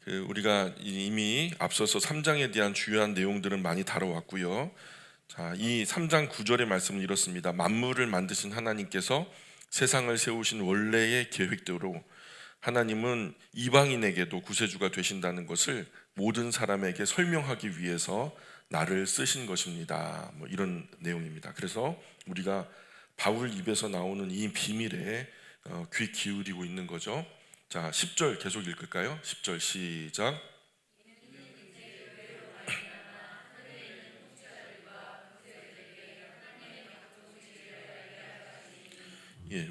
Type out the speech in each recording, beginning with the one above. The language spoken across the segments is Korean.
우리가 이미 앞서서 3장에 대한 주요한 내용들은 많이 다뤄왔고요. 자, 이 3장 9절의 말씀은 이렇습니다. 만물을 만드신 하나님께서 세상을 세우신 원래의 계획대로 하나님은 이방인에게도 구세주가 되신다는 것을 모든 사람에게 설명하기 위해서 나를 쓰신 것입니다. 이런 내용입니다. 그래서 우리가 바울 입에서 나오는 이 비밀에 귀 기울이고 있는 거죠. 자, 10절 계속 읽을까요? 10절 시작.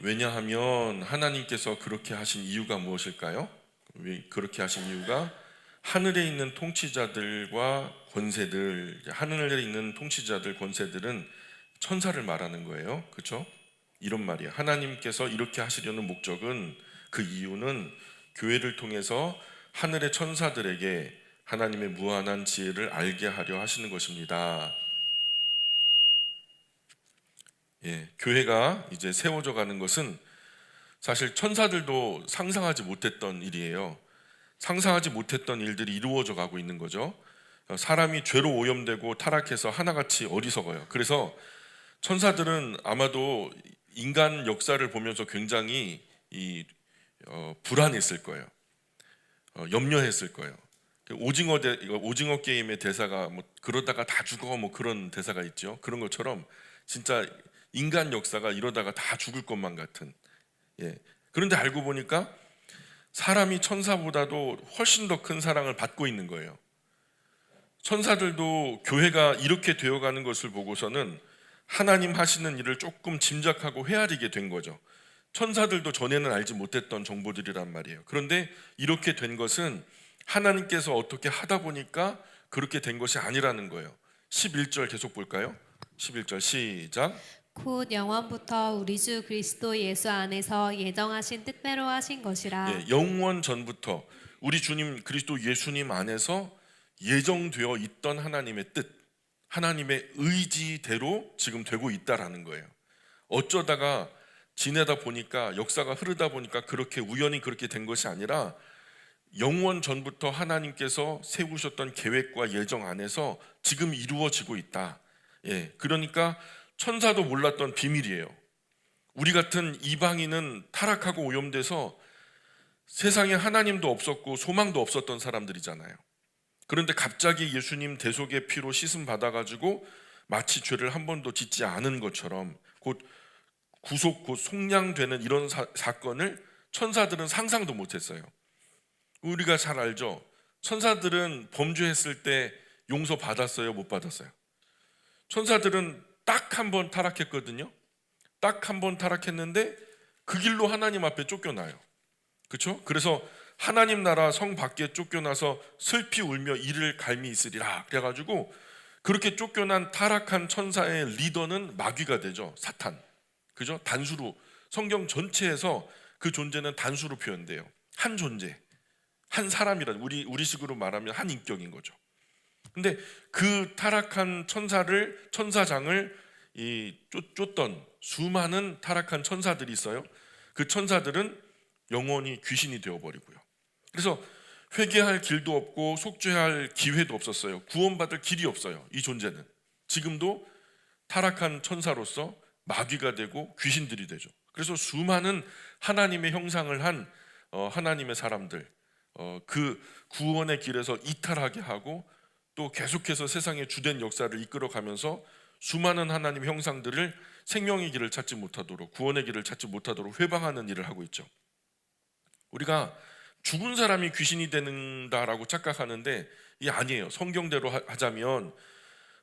왜냐하면 하나님께서 그렇게 하신 이유가 무엇일까요? 왜 그렇게 하신 이유가 하늘에 있는 통치자들과 권세들, 하늘에 있는 통치자들, 권세들은 천사를 말하는 거예요. 그렇죠? 이런 말이에요. 하나님께서 이렇게 하시려는 목적은, 그 이유는 교회를 통해서 하늘의 천사들에게 하나님의 무한한 지혜를 알게 하려 하시는 것입니다. 교회가 이제 세워져 가는 것은 사실 천사들도 상상하지 못했던 일이에요. 상상하지 못했던 일들이 이루어져 가고 있는 거죠. 사람이 죄로 오염되고 타락해서 하나같이 어리석어요. 그래서 천사들은 아마도 인간 역사를 보면서 굉장히 불안했을 거예요. 염려했을 거예요. 오징어 게임의 대사가 그러다가 다 죽어 그런 대사가 있죠. 그런 것처럼 진짜 인간 역사가 이러다가 다 죽을 것만 같은. 그런데 알고 보니까 사람이 천사보다도 훨씬 더 큰 사랑을 받고 있는 거예요. 천사들도 교회가 이렇게 되어가는 것을 보고서는 하나님 하시는 일을 조금 짐작하고 헤아리게 된 거죠. 천사들도 전에는 알지 못했던 정보들이란 말이에요. 그런데 이렇게 된 것은 하나님께서 어떻게 하다 보니까 그렇게 된 것이 아니라는 거예요. 11절 계속 볼까요? 11절 시작. 곧 영원부터 우리 주 그리스도 예수 안에서 예정하신 뜻대로 하신 것이라. 영원 전부터 우리 주님 그리스도 예수님 안에서 예정되어 있던 하나님의 뜻, 하나님의 의지대로 지금 되고 있다라는 거예요. 어쩌다가 지내다 보니까, 역사가 흐르다 보니까 그렇게 우연히 그렇게 된 것이 아니라 영원 전부터 하나님께서 세우셨던 계획과 예정 안에서 지금 이루어지고 있다. 그러니까 천사도 몰랐던 비밀이에요. 우리 같은 이방인은 타락하고 오염돼서 세상에 하나님도 없었고 소망도 없었던 사람들이잖아요. 그런데 갑자기 예수님 대속의 피로 씻음 받아가지고 마치 죄를 한 번도 짓지 않은 것처럼 곧 구속, 곧 속량되는 이런 사건을 천사들은 상상도 못했어요. 우리가 잘 알죠. 천사들은 범죄했을 때 용서 받았어요, 못 받았어요? 천사들은 딱 한 번 타락했거든요. 딱 한 번 타락했는데 그 길로 하나님 앞에 쫓겨나요. 그렇죠? 그래서 하나님 나라 성 밖에 쫓겨나서 슬피 울며 이를 갈미 있으리라 그래가지고, 그렇게 쫓겨난 타락한 천사의 리더는 마귀가 되죠. 사탄. 그죠? 단수로 성경 전체에서 그 존재는 단수로 표현돼요. 한 존재, 한 사람이라, 우리식으로 말하면 한 인격인 거죠. 근데 그 타락한 천사장을 쫓던 수많은 타락한 천사들이 있어요. 그 천사들은 영원히 귀신이 되어버리고요. 그래서 회개할 길도 없고 속죄할 기회도 없었어요. 구원받을 길이 없어요. 이 존재는 지금도 타락한 천사로서 마귀가 되고 귀신들이 되죠. 그래서 수많은 하나님의 형상을 한 하나님의 사람들, 그 구원의 길에서 이탈하게 하고 또 계속해서 세상의 주된 역사를 이끌어가면서 수많은 하나님의 형상들을 생명의 길을 찾지 못하도록, 구원의 길을 찾지 못하도록 회방하는 일을 하고 있죠. 우리가 죽은 사람이 귀신이 된다라고 착각하는데 이게 아니에요. 성경대로 하자면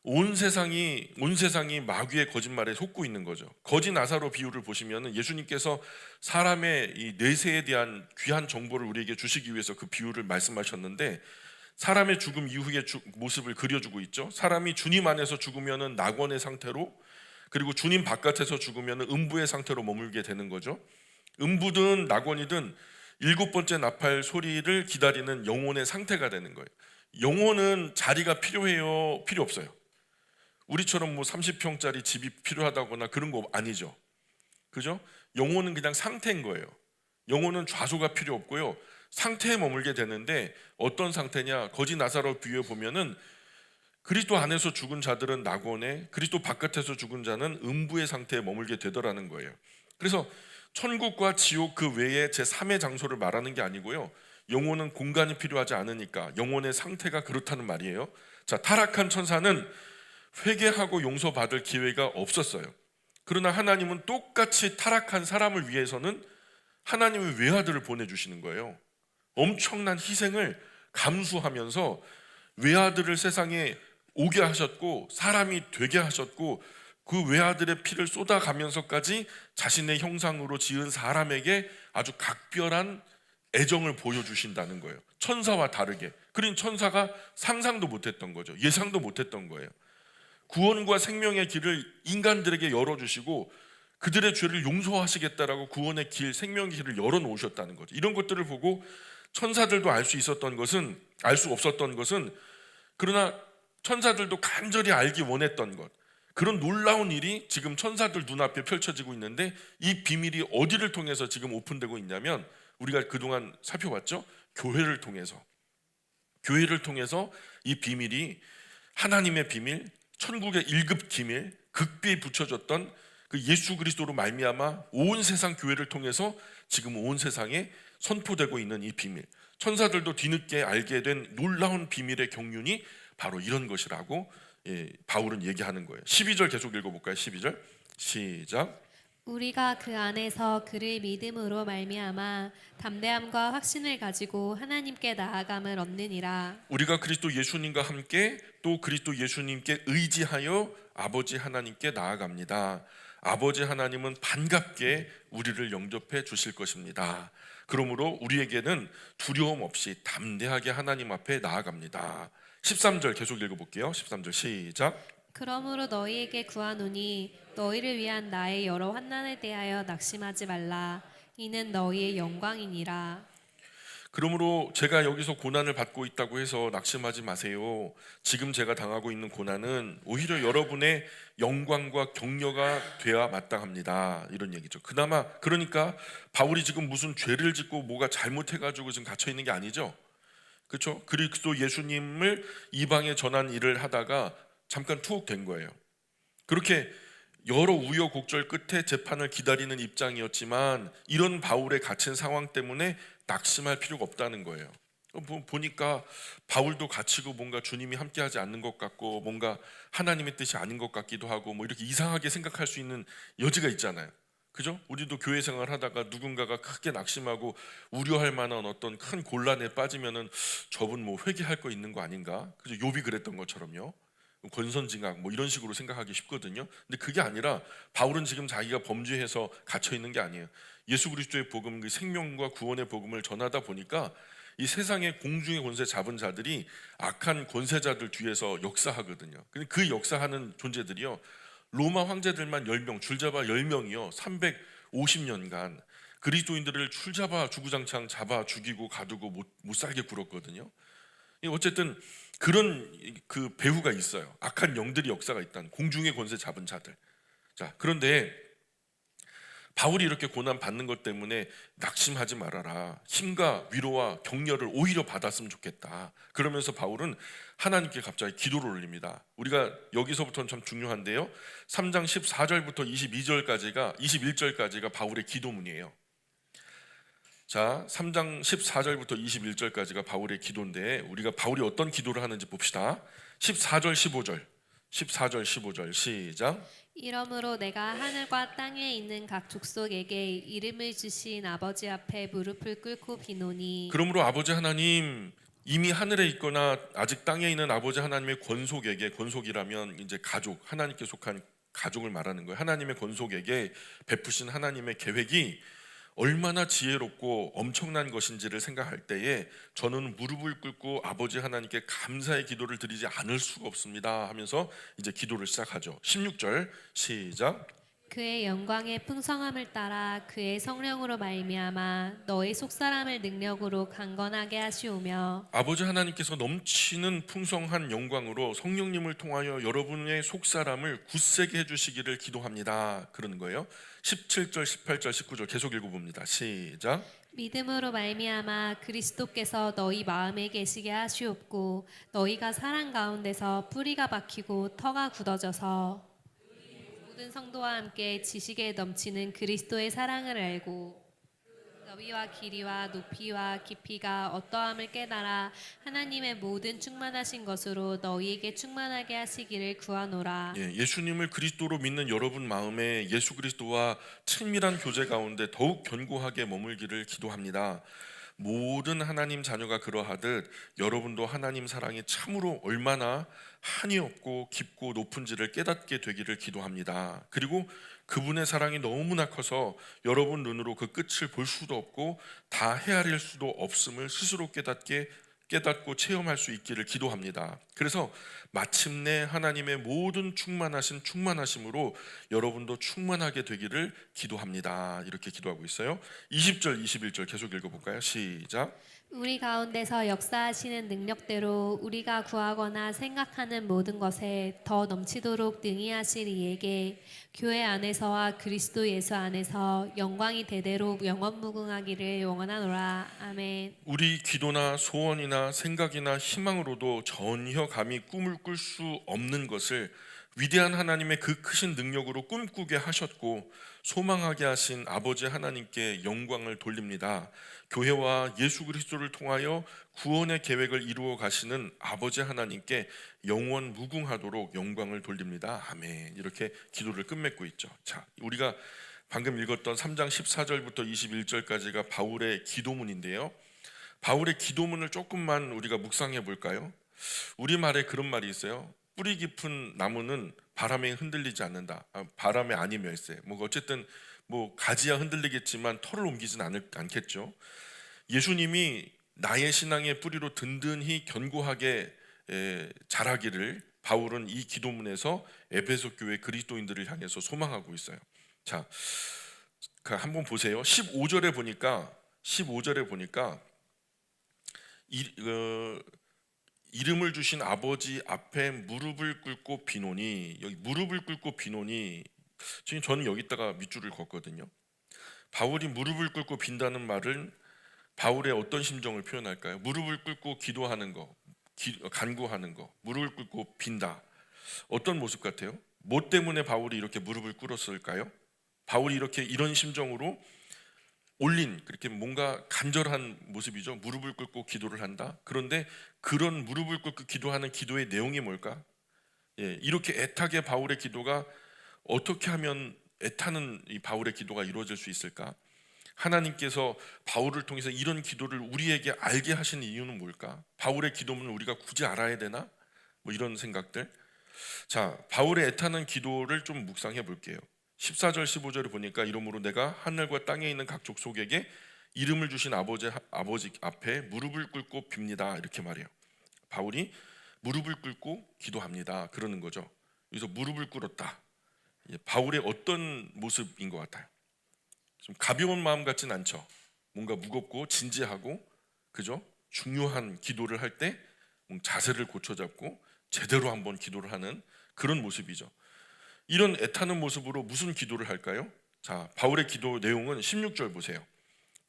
온 세상이 마귀의 거짓말에 속고 있는 거죠. 거짓 나사로 비유를 보시면 예수님께서 사람의 이 내세에 대한 귀한 정보를 우리에게 주시기 위해서 그 비유를 말씀하셨는데, 사람의 죽음 이후의 모습을 그려주고 있죠. 사람이 주님 안에서 죽으면 낙원의 상태로, 그리고 주님 바깥에서 죽으면 음부의 상태로 머물게 되는 거죠. 음부든 낙원이든 7번째 나팔 소리를 기다리는 영혼의 상태가 되는 거예요. 영혼은 자리가 필요해요? 필요 없어요? 우리처럼 30평짜리 집이 필요하다거나 그런 거 아니죠. 그죠? 영혼은 그냥 상태인 거예요. 영혼은 좌소가 필요 없고요. 상태에 머물게 되는데 어떤 상태냐? 거지 나사로 비유해 보면은 그리스도 안에서 죽은 자들은 낙원에, 그리스도 바깥에서 죽은 자는 음부의 상태에 머물게 되더라는 거예요. 그래서 천국과 지옥 그 외에 제3의 장소를 말하는 게 아니고요. 영혼은 공간이 필요하지 않으니까 영혼의 상태가 그렇다는 말이에요. 자, 타락한 천사는 회개하고 용서받을 기회가 없었어요. 그러나 하나님은 똑같이 타락한 사람을 위해서는 하나님의 외아들을 보내주시는 거예요. 엄청난 희생을 감수하면서 외아들을 세상에 오게 하셨고 사람이 되게 하셨고 그 외아들의 피를 쏟아가면서까지 자신의 형상으로 지은 사람에게 아주 각별한 애정을 보여주신다는 거예요. 천사와 다르게. 그러니 천사가 상상도 못했던 거죠. 예상도 못했던 거예요. 구원과 생명의 길을 인간들에게 열어주시고 그들의 죄를 용서하시겠다라고 구원의 길, 생명의 길을 열어놓으셨다는 거죠. 이런 것들을 보고 천사들도 알 수 있었던 것은, 알 수 없었던 것은, 그러나 천사들도 간절히 알기 원했던 것, 그런 놀라운 일이 지금 천사들 눈앞에 펼쳐지고 있는데 이 비밀이 어디를 통해서 지금 오픈되고 있냐면 우리가 그동안 살펴봤죠? 교회를 통해서 이 비밀이 하나님의 비밀, 천국의 1급 기밀, 극비에 붙여졌던 그 예수 그리스도로 말미암아 온 세상 교회를 통해서 지금 온 세상에 선포되고 있는 이 비밀, 천사들도 뒤늦게 알게 된 놀라운 비밀의 경륜이 바로 이런 것이라고 바울은 얘기하는 거예요. 12절 계속 읽어볼까요? 12절 시작. 우리가 그 안에서 그를 믿음으로 말미암아 담대함과 확신을 가지고 하나님께 나아감을 얻느니라. 우리가 그리스도 예수님과 함께 또 그리스도 예수님께 의지하여 아버지 하나님께 나아갑니다. 아버지 하나님은 반갑게 우리를 영접해 주실 것입니다. 그러므로 우리에게는 두려움 없이 담대하게 하나님 앞에 나아갑니다. 13절 계속 읽어볼게요. 13절 시작. 그러므로 너희에게 구하노니 너희를 위한 나의 여러 환난에 대하여 낙심하지 말라. 이는 너희의 영광이니라. 그러므로 제가 여기서 고난을 받고 있다고 해서 낙심하지 마세요. 지금 제가 당하고 있는 고난은 오히려 여러분의 영광과 격려가 되어야 마땅합니다. 이런 얘기죠. 그나마 그러니까 바울이 지금 무슨 죄를 짓고 뭐가 잘못해가지고 지금 갇혀 있는 게 아니죠. 그렇죠? 그리스도 예수님을 이방에 전한 일을 하다가 잠깐 투옥된 거예요. 그렇게 여러 우여곡절 끝에 재판을 기다리는 입장이었지만 이런 바울의 갇힌 상황 때문에 낙심할 필요가 없다는 거예요. 보니까 바울도 갇히고 뭔가 주님이 함께하지 않는 것 같고 뭔가 하나님의 뜻이 아닌 것 같기도 하고 뭐 이렇게 이상하게 생각할 수 있는 여지가 있잖아요. 그죠? 우리도 교회 생활하다가 누군가가 크게 낙심하고 우려할 만한 어떤 큰 곤란에 빠지면은 저분 뭐 회개할 거 있는 거 아닌가? 그죠? 욥이 그랬던 것처럼요. 권선징악 뭐 이런 식으로 생각하기 쉽거든요. 근데 그게 아니라 바울은 지금 자기가 범죄해서 갇혀 있는 게 아니에요. 예수 그리스도의 복음, 그 생명과 구원의 복음을 전하다 보니까 이 세상의 공중의 권세 잡은 자들이 악한 권세자들 뒤에서 역사하거든요. 근데 그 역사하는 존재들이요, 로마 황제들만 10명, 줄잡아 10명이요 350년간 그리스도인들을 줄잡아 주구장창 잡아 죽이고 가두고 못 살게 굴었거든요. 어쨌든 그런 그 배후가 있어요. 악한 영들이 역사가 있다는, 공중의 권세 잡은 자들. 자, 그런데 바울이 이렇게 고난 받는 것 때문에 낙심하지 말아라. 힘과 위로와 격려를 오히려 받았으면 좋겠다. 그러면서 바울은 하나님께 갑자기 기도를 올립니다. 우리가 여기서부터는 참 중요한데요. 3장 14절부터 21절까지가 바울의 기도문이에요. 자, 3장 14절부터 21절까지가 바울의 기도인데 우리가 바울이 어떤 기도를 하는지 봅시다. 14절 15절 시작. 이러므로 내가 하늘과 땅에 있는 각 족속에게 이름을 주신 아버지 앞에 무릎을 꿇고 비노니. 그러므로 아버지 하나님, 이미 하늘에 있거나 아직 땅에 있는 아버지 하나님의 권속에게, 권속이라면 이제 가족, 하나님께 속한 가족을 말하는 거예요. 하나님의 권속에게 베푸신 하나님의 계획이 얼마나 지혜롭고 엄청난 것인지를 생각할 때에 저는 무릎을 꿇고 아버지 하나님께 감사의 기도를 드리지 않을 수가 없습니다 하면서 이제 기도를 시작하죠. 16절 시작. 그의 영광의 풍성함을 따라 그의 성령으로 말미암아 너의 속사람을 능력으로 강건하게 하시오며. 아버지 하나님께서 넘치는 풍성한 영광으로 성령님을 통하여 여러분의 속사람을 굳세게 해주시기를 기도합니다. 그러는 거예요. 17절, 18절, 19절 계속 읽어봅니다. 시작. 믿음으로 말미암아 그리스도께서 너희 마음에 계시게 하시옵고 너희가 사랑 가운데서 뿌리가 박히고 터가 굳어져서 모든 성도와 함께 지식에 넘치는 그리스도의 사랑을 알고 너비와 길이와 높이와 깊이가 어떠함을 깨달아 하나님의 모든 충만하신 것으로 너희에게 충만하게 하시기를 구하노라. 예수님을 그리스도로 믿는 여러분 마음에 예수 그리스도와 친밀한 교제 가운데 더욱 견고하게 머물기를 기도합니다. 모든 하나님 자녀가 그러하듯 여러분도 하나님 사랑이 참으로 얼마나 한이 없고 깊고 높은지를 깨닫게 되기를 기도합니다. 그리고 그분의 사랑이 너무나 커서 여러분 눈으로 그 끝을 볼 수도 없고 다 헤아릴 수도 없음을 스스로 깨닫고 체험할 수 있기를 기도합니다. 그래서 마침내 하나님의 모든 충만하심으로 여러분도 충만하게 되기를 기도합니다. 이렇게 기도하고 있어요. 20절 21절 계속 읽어볼까요? 시작. 우리 가운데서 역사하시는 능력대로 우리가 구하거나 생각하는 모든 것에 더 넘치도록 능히 하실 이에게 교회 안에서와 그리스도 예수 안에서 영광이 대대로 영원무궁하기를 원하노라. 아멘. 우리 기도나 소원이나 생각이나 희망으로도 전혀 감히 꿈을 꿀 수 없는 것을 위대한 하나님의 그 크신 능력으로 꿈꾸게 하셨고 소망하게 하신 아버지 하나님께 영광을 돌립니다. 교회와 예수 그리스도를 통하여 구원의 계획을 이루어 가시는 아버지 하나님께 영원 무궁하도록 영광을 돌립니다. 아멘. 이렇게 기도를 끝맺고 있죠. 자, 우리가 방금 읽었던 3장 14절부터 21절까지가 바울의 기도문인데요. 바울의 기도문을 조금만 우리가 묵상해 볼까요? 우리말에 그런 말이 있어요. 뿌리 깊은 나무는 바람에 흔들리지 않는다. 바람에 아니면세. 어쨌든 가지야 흔들리겠지만 털을 옮기진 않겠죠. 예수님이 나의 신앙의 뿌리로 든든히 견고하게 자라기를 바울은 이 기도문에서 에베소 교회 그리스도인들을 향해서 소망하고 있어요. 자, 한번 보세요. 15절에 보니까 이름을 주신 아버지 앞에 무릎을 꿇고 비노니, 여기 무릎을 꿇고 비노니, 지금 저는 여기다가 밑줄을 걷거든요. 바울이 무릎을 꿇고 빈다는 말은 바울의 어떤 심정을 표현할까요? 무릎을 꿇고 기도하는 거, 간구하는 거, 무릎을 꿇고 빈다. 어떤 모습 같아요? 뭐 때문에 바울이 이렇게 무릎을 꿇었을까요? 바울이 이런 심정으로 그렇게 뭔가 간절한 모습이죠. 무릎을 꿇고 기도를 한다. 그런데 그런 무릎을 꿇고 기도하는 기도의 내용이 뭘까? 이렇게 애타게 바울의 기도가 어떻게 하면 애타는 이 바울의 기도가 이루어질 수 있을까? 하나님께서 바울을 통해서 이런 기도를 우리에게 알게 하신 이유는 뭘까? 바울의 기도문을 우리가 굳이 알아야 되나? 이런 생각들. 자, 바울의 애타는 기도를 좀 묵상해 볼게요. 14절 15절을 보니까 이러므로 내가 하늘과 땅에 있는 각 족속에게 이름을 주신 아버지 앞에 무릎을 꿇고 빕니다. 이렇게 말해요. 바울이 무릎을 꿇고 기도합니다. 그러는 거죠. 여기서 무릎을 꿇었다. 바울의 어떤 모습인 것 같아요? 좀 가벼운 마음 같진 않죠. 뭔가 무겁고 진지하고, 그죠? 중요한 기도를 할 때 자세를 고쳐잡고 제대로 한번 기도를 하는 그런 모습이죠. 이런 애타는 모습으로 무슨 기도를 할까요? 자, 바울의 기도 내용은 16절 보세요.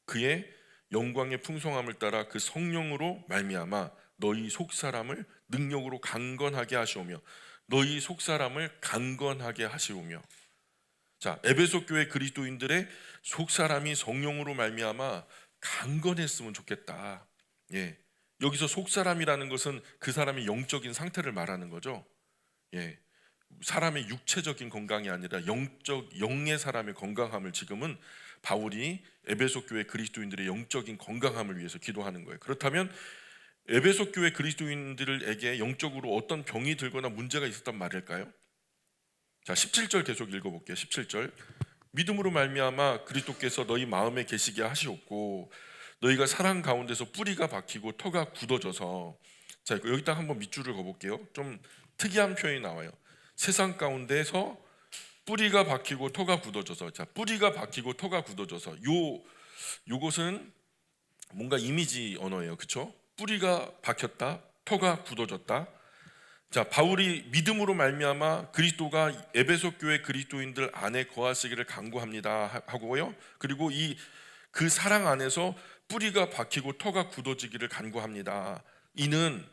그의 영광의 풍성함을 따라 그 성령으로 말미암아 너희 속사람을 능력으로 강건하게 하시오며 너희 속사람을 강건하게 하시오며. 자, 에베소 교회 그리스도인들의 속사람이 성령으로 말미암아 강건했으면 좋겠다. 여기서 속사람이라는 것은 그 사람의 영적인 상태를 말하는 거죠. 사람의 육체적인 건강이 아니라 영의 사람의 건강함을 지금은 바울이 에베소 교회 그리스도인들의 영적인 건강함을 위해서 기도하는 거예요. 그렇다면 에베소 교회 그리스도인들에게 영적으로 어떤 병이 들거나 문제가 있었단 말일까요? 자, 17절 계속 읽어볼게요. 17절. 믿음으로 말미암아 그리스도께서 너희 마음에 계시게 하시옵고 너희가 사랑 가운데서 뿌리가 박히고 터가 굳어져서. 자, 여기다 한번 밑줄을 그어볼게요. 좀 특이한 표현이 나와요. 세상 가운데서 뿌리가 박히고 터가 굳어져서. 자, 뿌리가 박히고 터가 굳어져서. 요것은 뭔가 이미지 언어예요. 그렇죠? 뿌리가 박혔다, 터가 굳어졌다. 자, 바울이 믿음으로 말미암아 그리스도가 에베소 교회 그리스도인들 안에 거하시기를 간구합니다 하고요. 그리고 이 그 사랑 안에서 뿌리가 박히고 터가 굳어지기를 간구합니다. 이는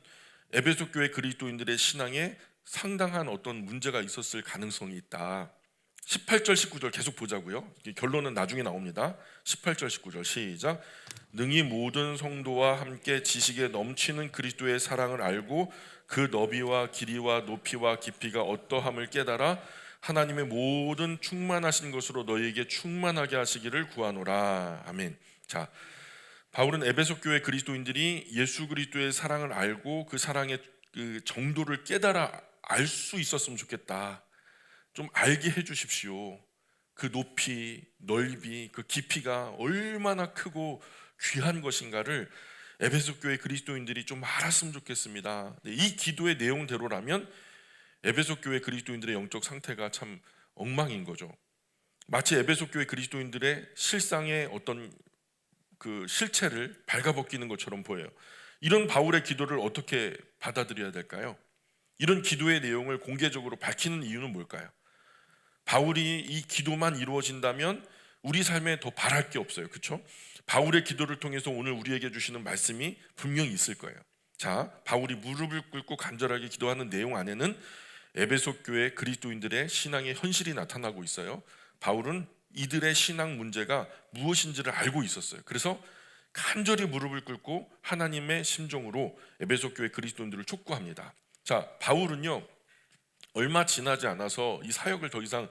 에베소 교회 그리스도인들의 신앙에 상당한 어떤 문제가 있었을 가능성이 있다. 18절 19절 계속 보자고요. 결론은 나중에 나옵니다. 18절 19절 시작. 능히 모든 성도와 함께 지식에 넘치는 그리스도의 사랑을 알고 그 너비와 길이와 높이와 깊이가 어떠함을 깨달아 하나님의 모든 충만하신 것으로 너희에게 충만하게 하시기를 구하노라. 아멘. 자, 바울은 에베소 교회 그리스도인들이 예수 그리스도의 사랑을 알고 그 사랑의 그 정도를 깨달아 알 수 있었으면 좋겠다. 좀 알게 해 주십시오. 그 높이, 넓이, 그 깊이가 얼마나 크고 귀한 것인가를 에베소 교회 그리스도인들이 좀 알았으면 좋겠습니다. 이 기도의 내용대로라면 에베소 교회 그리스도인들의 영적 상태가 참 엉망인 거죠. 마치 에베소 교회 그리스도인들의 실상의 어떤 그 실체를 발가벗기는 것처럼 보여요. 이런 바울의 기도를 어떻게 받아들여야 될까요? 이런 기도의 내용을 공개적으로 밝히는 이유는 뭘까요? 바울이 이 기도만 이루어진다면 우리 삶에 더 바랄 게 없어요. 그렇죠? 바울의 기도를 통해서 오늘 우리에게 주시는 말씀이 분명히 있을 거예요. 자, 바울이 무릎을 꿇고 간절하게 기도하는 내용 안에는 에베소 교회 그리스도인들의 신앙의 현실이 나타나고 있어요. 바울은 이들의 신앙 문제가 무엇인지를 알고 있었어요. 그래서 간절히 무릎을 꿇고 하나님의 심정으로 에베소 교회 그리스도인들을 촉구합니다. 자, 바울은요 얼마 지나지 않아서 이 사역을 더 이상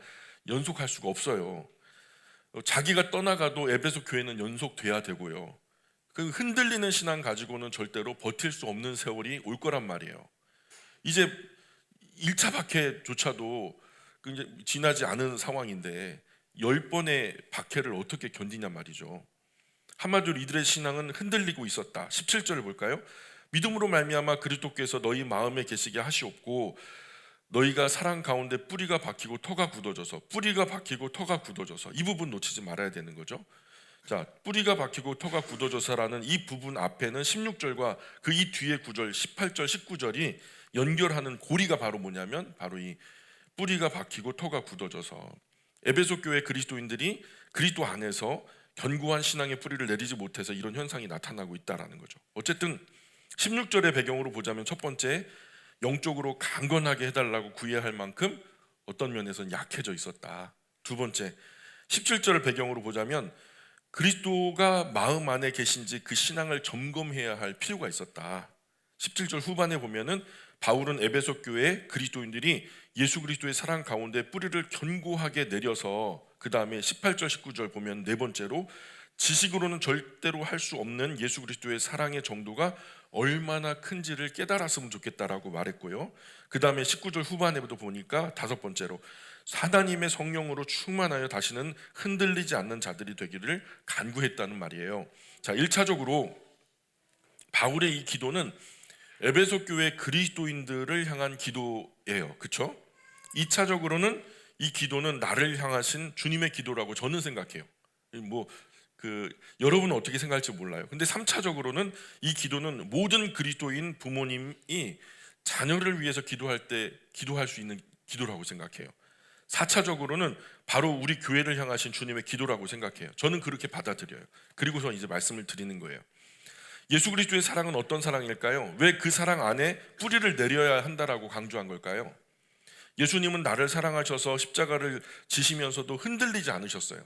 연속할 수가 없어요. 자기가 떠나가도 에베소 교회는 연속돼야 되고요. 그 흔들리는 신앙 가지고는 절대로 버틸 수 없는 세월이 올 거란 말이에요. 이제 1차 박해조차도 이제 지나지 않은 상황인데 10번의 박해를 어떻게 견디냐 말이죠. 한마디로 이들의 신앙은 흔들리고 있었다. 17절을 볼까요? 믿음으로 말미암아 그리스도께서 너희 마음에 계시게 하시옵고 너희가 사랑 가운데 뿌리가 박히고 터가 굳어져서 이 부분 놓치지 말아야 되는 거죠. 자, 뿌리가 박히고 터가 굳어져서라는 이 부분 앞에는 16절과 그 이 뒤에 구절 18절 19절이 연결하는 고리가 바로 뭐냐면 바로 이 뿌리가 박히고 터가 굳어져서 에베소 교회 그리스도인들이 그리스도 안에서 견고한 신앙의 뿌리를 내리지 못해서 이런 현상이 나타나고 있다라는 거죠. 어쨌든 16절의 배경으로 보자면 첫 번째 영적으로 강건하게 해달라고 구해야 할 만큼 어떤 면에서는 약해져 있었다. 두 번째 17절을 배경으로 보자면 그리스도가 마음 안에 계신지 그 신앙을 점검해야 할 필요가 있었다. 17절 후반에 보면은 바울은 에베소 교회 그리스도인들이 예수 그리스도의 사랑 가운데 뿌리를 견고하게 내려서 그 다음에 18절 19절 보면 네 번째로 지식으로는 절대로 할 수 없는 예수 그리스도의 사랑의 정도가 얼마나 큰지를 깨달았으면 좋겠다라고 말했고요. 그 다음에 19절 후반에도 보니까 다섯 번째로 하나님의 성령으로 충만하여 다시는 흔들리지 않는 자들이 되기를 간구했다는 말이에요. 자, 1차적으로 바울의 이 기도는 에베소 교회 그리스도인들을 향한 기도예요. 그렇죠? 2차적으로는 이 기도는 나를 향하신 주님의 기도라고 저는 생각해요. 여러분은 어떻게 생각할지 몰라요. 근데 3차적으로는 이 기도는 모든 그리스도인 부모님이 자녀를 위해서 기도할 때 기도할 수 있는 기도라고 생각해요. 4차적으로는 바로 우리 교회를 향하신 주님의 기도라고 생각해요. 저는 그렇게 받아들여요. 그리고서 이제 말씀을 드리는 거예요. 예수 그리스도의 사랑은 어떤 사랑일까요? 왜 그 사랑 안에 뿌리를 내려야 한다라고 강조한 걸까요? 예수님은 나를 사랑하셔서 십자가를 지시면서도 흔들리지 않으셨어요.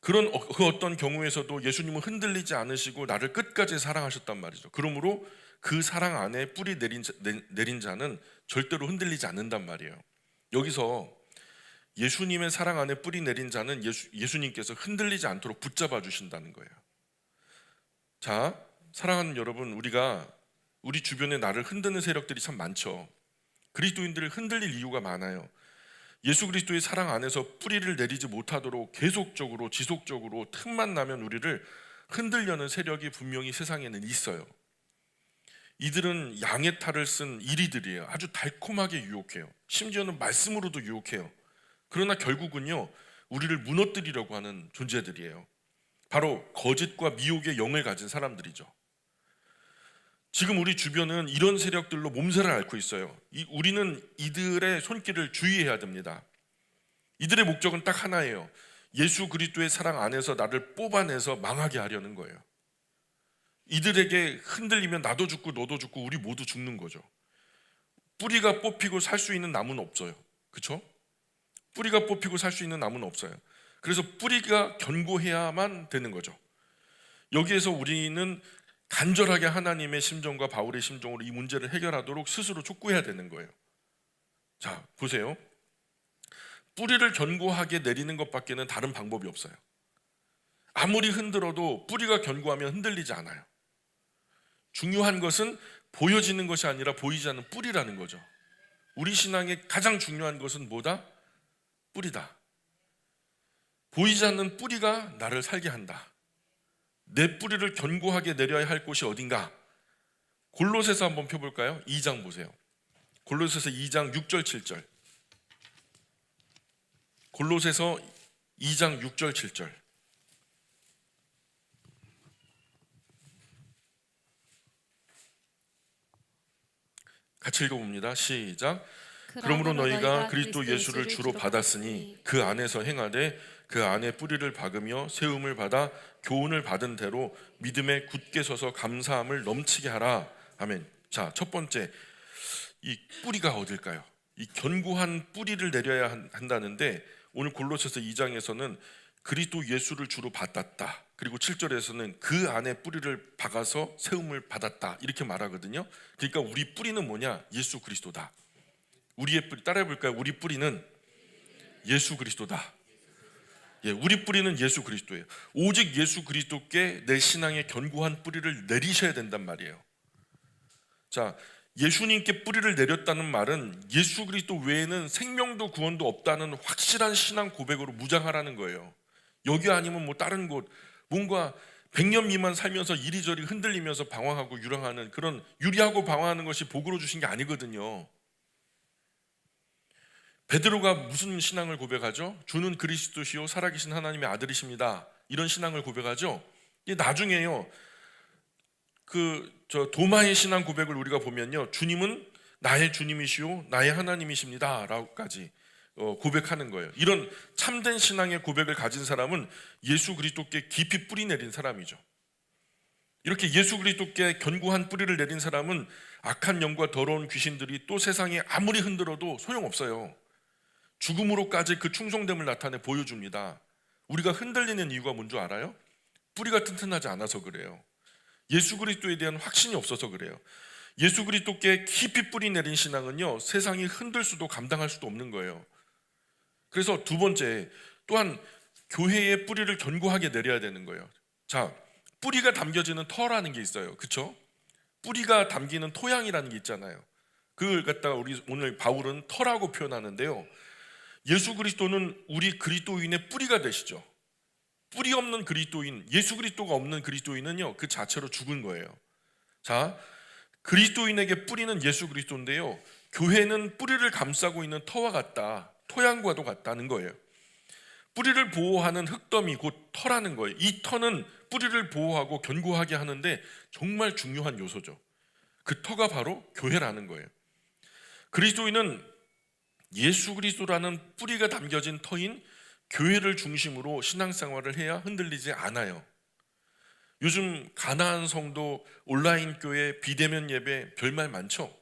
그 어떤 경우에서도 예수님은 흔들리지 않으시고 나를 끝까지 사랑하셨단 말이죠. 그러므로 그 사랑 안에 뿌리 내린 자는 절대로 흔들리지 않는단 말이에요. 여기서 예수님의 사랑 안에 뿌리 내린 자는 예수님께서 흔들리지 않도록 붙잡아 주신다는 거예요. 자, 사랑하는 여러분, 우리 주변에 나를 흔드는 세력들이 참 많죠. 그리스도인들을 흔들릴 이유가 많아요. 예수 그리스도의 사랑 안에서 뿌리를 내리지 못하도록 계속적으로 지속적으로 틈만 나면 우리를 흔들려는 세력이 분명히 세상에는 있어요. 이들은 양의 탈을 쓴 이리들이에요. 아주 달콤하게 유혹해요. 심지어는 말씀으로도 유혹해요. 그러나 결국은요, 우리를 무너뜨리려고 하는 존재들이에요. 바로 거짓과 미혹의 영을 가진 사람들이죠. 지금 우리 주변은 이런 세력들로 몸살을 앓고 있어요. 우리는 이들의 손길을 주의해야 됩니다. 이들의 목적은 딱 하나예요. 예수 그리스도의 사랑 안에서 나를 뽑아내서 망하게 하려는 거예요. 이들에게 흔들리면 나도 죽고 너도 죽고 우리 모두 죽는 거죠. 뿌리가 뽑히고 살 수 있는 나무는 없어요. 그렇죠? 뿌리가 뽑히고 살 수 있는 나무는 없어요. 그래서 뿌리가 견고해야만 되는 거죠. 여기에서 우리는 간절하게 하나님의 심정과 바울의 심정으로 이 문제를 해결하도록 스스로 촉구해야 되는 거예요. 자, 보세요. 뿌리를 견고하게 내리는 것밖에는 다른 방법이 없어요. 아무리 흔들어도 뿌리가 견고하면 흔들리지 않아요. 중요한 것은 보여지는 것이 아니라 보이지 않는 뿌리라는 거죠. 우리 신앙의 가장 중요한 것은 뭐다? 뿌리다. 보이지 않는 뿌리가 나를 살게 한다. 내 뿌리를 견고하게 내려야 할 곳이 어딘가? 골로새서 한번 펴볼까요? 2장 보세요. 골로새서 2장 6절 7절. 골로새서 2장 6절 7절. 같이 읽어봅니다. 시작. 그러므로 너희가 그리스도 예수를 주로 받았으니 그 안에서 행하되 그 안에 뿌리를 박으며 세움을 받아 교훈을 받은 대로 믿음에 굳게 서서 감사함을 넘치게 하라. 아멘. 자, 첫 번째, 이 뿌리가 어딜까요? 이 견고한 뿌리를 내려야 한다는데 오늘 골로새서 2장에서는 그리스도 예수를 주로 받았다. 그리고 7절에서는 그 안에 뿌리를 박아서 세움을 받았다. 이렇게 말하거든요. 그러니까 우리 뿌리는 뭐냐? 예수 그리스도다. 우리의 뿌리 따라해 볼까요? 우리 뿌리는 예수 그리스도다. 예, 우리 뿌리는 예수 그리스도예요. 오직 예수 그리스도께 내 신앙의 견고한 뿌리를 내리셔야 된단 말이에요. 자, 예수님께 뿌리를 내렸다는 말은 예수 그리스도 외에는 생명도 구원도 없다는 확실한 신앙 고백으로 무장하라는 거예요. 여기 아니면 뭐 다른 곳, 뭔가 100년 미만 살면서 이리저리 흔들리면서 방황하고 유랑하는 그런 유리하고 방황하는 것이 복으로 주신 게 아니거든요. 베드로가 무슨 신앙을 고백하죠? 주는 그리스도시요 살아계신 하나님의 아들이십니다. 이런 신앙을 고백하죠. 이게 나중에요. 도마의 신앙 고백을 우리가 보면요, 주님은 나의 주님이시요 나의 하나님이십니다 라고까지 고백하는 거예요. 이런 참된 신앙의 고백을 가진 사람은 예수 그리스도께 깊이 뿌리 내린 사람이죠. 이렇게 예수 그리스도께 견고한 뿌리를 내린 사람은 악한 영과 더러운 귀신들이 또 세상에 아무리 흔들어도 소용없어요. 죽음으로까지 그 충성됨을 나타내 보여줍니다. 우리가 흔들리는 이유가 뭔지 알아요? 뿌리가 튼튼하지 않아서 그래요. 예수 그리스도에 대한 확신이 없어서 그래요. 예수 그리스도께 깊이 뿌리 내린 신앙은요, 세상이 흔들 수도 감당할 수도 없는 거예요. 그래서 두 번째, 또한 교회의 뿌리를 견고하게 내려야 되는 거예요. 자, 뿌리가 담겨지는 터라는 게 있어요. 그렇죠? 뿌리가 담기는 토양이라는 게 있잖아요. 그걸 갖다가 우리 오늘 바울은 터라고 표현하는데요. 예수 그리스도는 우리 그리스도인의 뿌리가 되시죠. 뿌리 없는 그리스도인, 예수 그리스도가 없는 그리스도인은요, 그 자체로 죽은 거예요. 자, 그리스도인에게 뿌리는 예수 그리스도인데요, 교회는 뿌리를 감싸고 있는 터와 같다, 토양과도 같다는 거예요. 뿌리를 보호하는 흙더미 곧 터라는 거예요. 이 터는 뿌리를 보호하고 견고하게 하는데 정말 중요한 요소죠. 그 터가 바로 교회라는 거예요. 그리스도인은 예수 그리스도라는 뿌리가 담겨진 터인 교회를 중심으로 신앙생활을 해야 흔들리지 않아요. 요즘 가나안 성도, 온라인 교회, 비대면 예배 별말 많죠.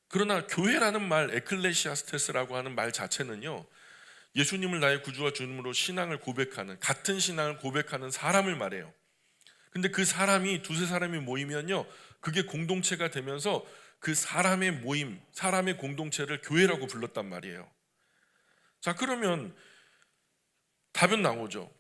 그러나 교회라는 말, 에클레시아스테스라고 하는 말 자체는요, 예수님을 나의 구주와 주님으로 신앙을 고백하는, 같은 신앙을 고백하는 사람을 말해요. 근데 그 사람이 두세 사람이 모이면요, 그게 공동체가 되면서 그 사람의 모임, 사람의 공동체를 교회라고 불렀단 말이에요. 자, 그러면 답은 나오죠.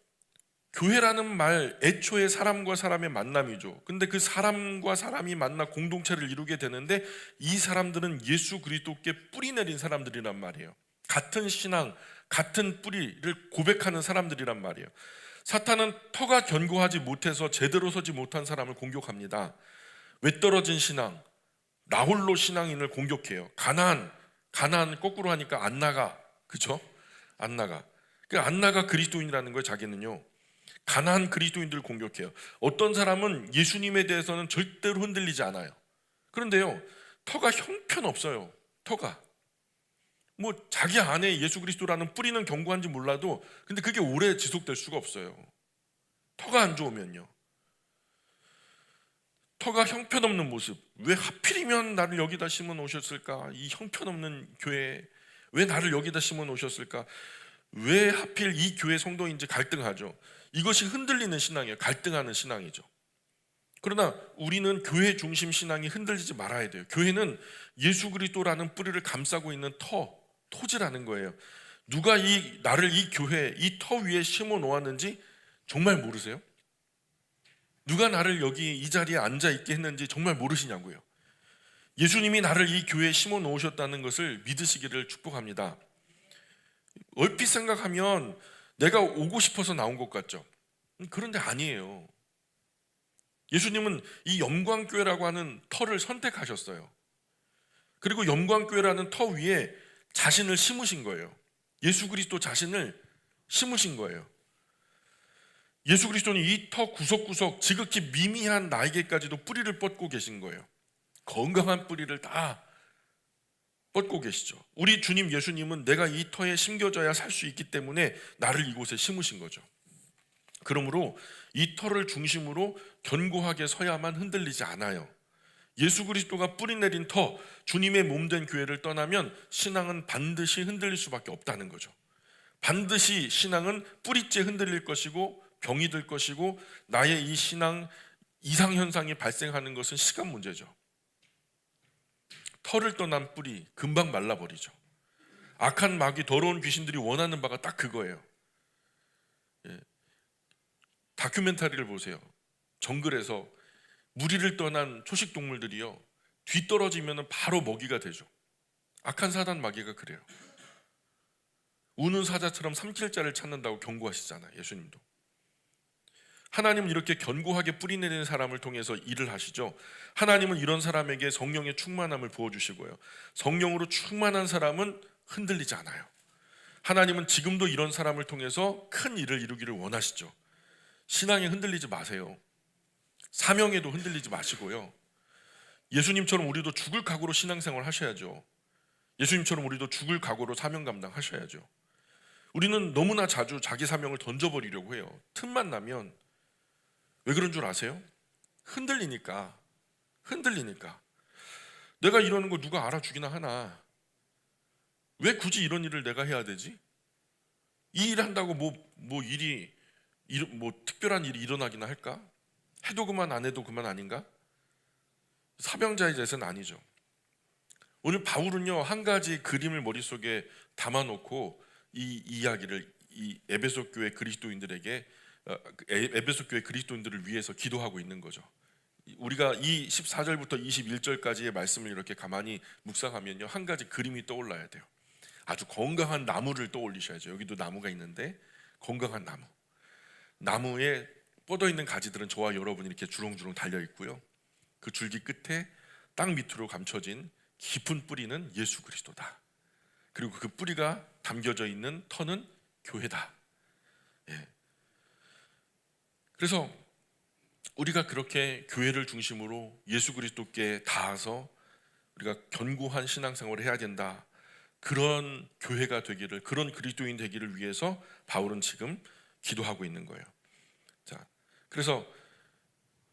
교회라는 말, 애초에 사람과 사람의 만남이죠. 근데 그 사람과 사람이 만나 공동체를 이루게 되는데 이 사람들은 예수 그리스도께 뿌리 내린 사람들이란 말이에요. 같은 신앙, 같은 뿌리를 고백하는 사람들이란 말이에요. 사탄은 터가 견고하지 못해서 제대로 서지 못한 사람을 공격합니다. 외떨어진 신앙, 나홀로 신앙인을 공격해요. 가나안 거꾸로 하니까 안 나가, 그렇죠? 안 나가. 그 안 나가 그리스도인이라는 거예요. 자기는요, 가나안 그리스도인들을 공격해요. 어떤 사람은 예수님에 대해서는 절대로 흔들리지 않아요. 그런데요, 터가 형편없어요. 터가 뭐 자기 안에 예수 그리스도라는 뿌리는 견고한지 몰라도 근데 그게 오래 지속될 수가 없어요. 터가 안 좋으면요. 터가 형편없는 모습. 왜 하필이면 나를 여기다 심어 놓으셨을까? 이 형편없는 교회 왜 나를 여기다 심어 놓으셨을까? 왜 하필 이 교회 성도인지 갈등하죠. 이것이 흔들리는 신앙이에요. 갈등하는 신앙이죠. 그러나 우리는 교회 중심 신앙이 흔들리지 말아야 돼요. 교회는 예수 그리스도라는 뿌리를 감싸고 있는 토지라는 거예요. 누가 나를 이 교회, 이 터 위에 심어 놓았는지 정말 모르세요? 누가 나를 여기 이 자리에 앉아 있게 했는지 정말 모르시냐고요. 예수님이 나를 이 교회에 심어 놓으셨다는 것을 믿으시기를 축복합니다. 얼핏 생각하면 내가 오고 싶어서 나온 것 같죠. 그런데 아니에요. 예수님은 이 영광교회라고 하는 터를 선택하셨어요. 그리고 영광교회라는 터 위에 자신을 심으신 거예요. 예수 그리스도 자신을 심으신 거예요. 예수 그리스도는 이 터 구석구석 지극히 미미한 나에게까지도 뿌리를 뻗고 계신 거예요. 건강한 뿌리를 다 뻗고 계시죠. 우리 주님 예수님은 내가 이 터에 심겨져야 살 수 있기 때문에 나를 이곳에 심으신 거죠. 그러므로 이 터를 중심으로 견고하게 서야만 흔들리지 않아요. 예수 그리스도가 뿌리 내린 터, 주님의 몸된 교회를 떠나면 신앙은 반드시 흔들릴 수밖에 없다는 거죠. 반드시 신앙은 뿌리째 흔들릴 것이고 병이 들 것이고 나의 이 신앙 이상현상이 발생하는 것은 시간 문제죠. 터를 떠난 뿌리 금방 말라버리죠. 악한 마귀 더러운 귀신들이 원하는 바가 딱 그거예요. 다큐멘터리를 보세요. 정글에서 무리를 떠난 초식 동물들이요 뒤떨어지면 바로 먹이가 되죠. 악한 사단 마귀가 그래요. 우는 사자처럼 삼킬 자를 찾는다고 경고하시잖아요. 예수님도. 하나님은 이렇게 견고하게 뿌리 내리는 사람을 통해서 일을 하시죠. 하나님은 이런 사람에게 성령의 충만함을 부어주시고요. 성령으로 충만한 사람은 흔들리지 않아요. 하나님은 지금도 이런 사람을 통해서 큰 일을 이루기를 원하시죠. 신앙에 흔들리지 마세요. 사명에도 흔들리지 마시고요. 예수님처럼 우리도 죽을 각오로 신앙생활 하셔야죠. 예수님처럼 우리도 죽을 각오로 사명 감당하셔야죠. 우리는 너무나 자주 자기 사명을 던져버리려고 해요. 틈만 나면. 왜 그런 줄 아세요? 흔들리니까. 내가 이러는 거 누가 알아주기나 하나. 왜 굳이 이런 일을 내가 해야 되지? 이 일 한다고 뭐 특별한 일이 일어나기나 할까? 해도 그만 안 해도 그만 아닌가? 사명자의 자세는 아니죠. 오늘 바울은요 한 가지 그림을 머릿속에 담아놓고 이 이야기를 이 에베소 교회 그리스도인들에게 에베소 교회 그리스도인들을 위해서 기도하고 있는 거죠. 우리가 이 14절부터 21절까지의 말씀을 이렇게 가만히 묵상하면요 한 가지 그림이 떠올라야 돼요. 아주 건강한 나무를 떠올리셔야죠. 여기도 나무가 있는데 건강한 나무에 뻗어있는 가지들은 저와 여러분이 이렇게 주렁주렁 달려있고요. 그 줄기 끝에 땅 밑으로 감춰진 깊은 뿌리는 예수 그리스도다. 그리고 그 뿌리가 담겨져 있는 터는 교회다. 그래서 우리가 그렇게 교회를 중심으로 예수 그리스도께 닿아서 우리가 견고한 신앙생활을 해야 된다. 그런 교회가 되기를, 그런 그리스도인 되기를 위해서 바울은 지금 기도하고 있는 거예요. 자, 그래서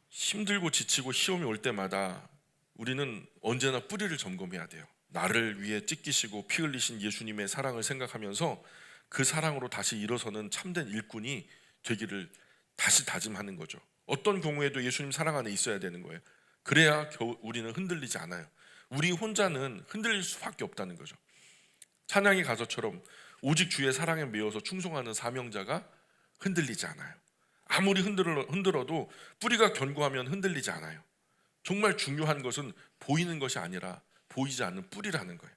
힘들고 지치고 시험이 올 때마다 우리는 언제나 뿌리를 점검해야 돼요. 나를 위해 찢기시고 피 흘리신 예수님의 사랑을 생각하면서 그 사랑으로 다시 일어서는 참된 일꾼이 되기를 다시 다짐하는 거죠. 어떤 경우에도 예수님 사랑 안에 있어야 되는 거예요. 그래야 우리는 흔들리지 않아요. 우리 혼자는 흔들릴 수밖에 없다는 거죠. 찬양의 가사처럼 오직 주의 사랑에 매여서 충성하는 사명자가 흔들리지 않아요. 아무리 흔들어도 뿌리가 견고하면 흔들리지 않아요. 정말 중요한 것은 보이는 것이 아니라 보이지 않는 뿌리라는 거예요.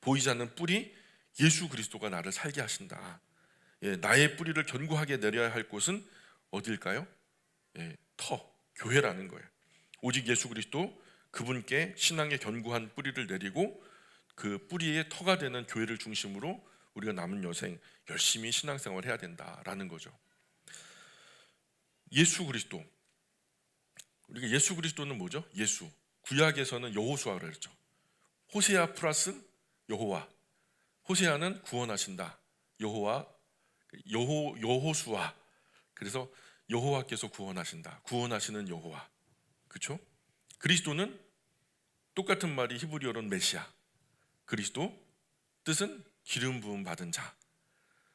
보이지 않는 뿌리, 예수 그리스도가 나를 살게 하신다. 나의 뿌리를 견고하게 내려야 할 곳은 어딜까요? 교회라는 거예요. 오직 예수 그리스도 그분께 신앙의 견고한 뿌리를 내리고 그 뿌리의 터가 되는 교회를 중심으로 우리가 남은 여생 열심히 신앙생활을 해야 된다라는 거죠. 예수 그리스도, 우리가 예수 그리스도는 뭐죠? 예수. 구약에서는 여호수아를 했죠. 호세아 플러스 여호와. 호세아는 구원하신다. 여호수아. 그래서 여호와께서 구원하신다. 구원하시는 여호와. 그렇죠? 그리스도는 똑같은 말이 히브리어로는 메시아. 그리스도 뜻은 기름 부음 받은 자.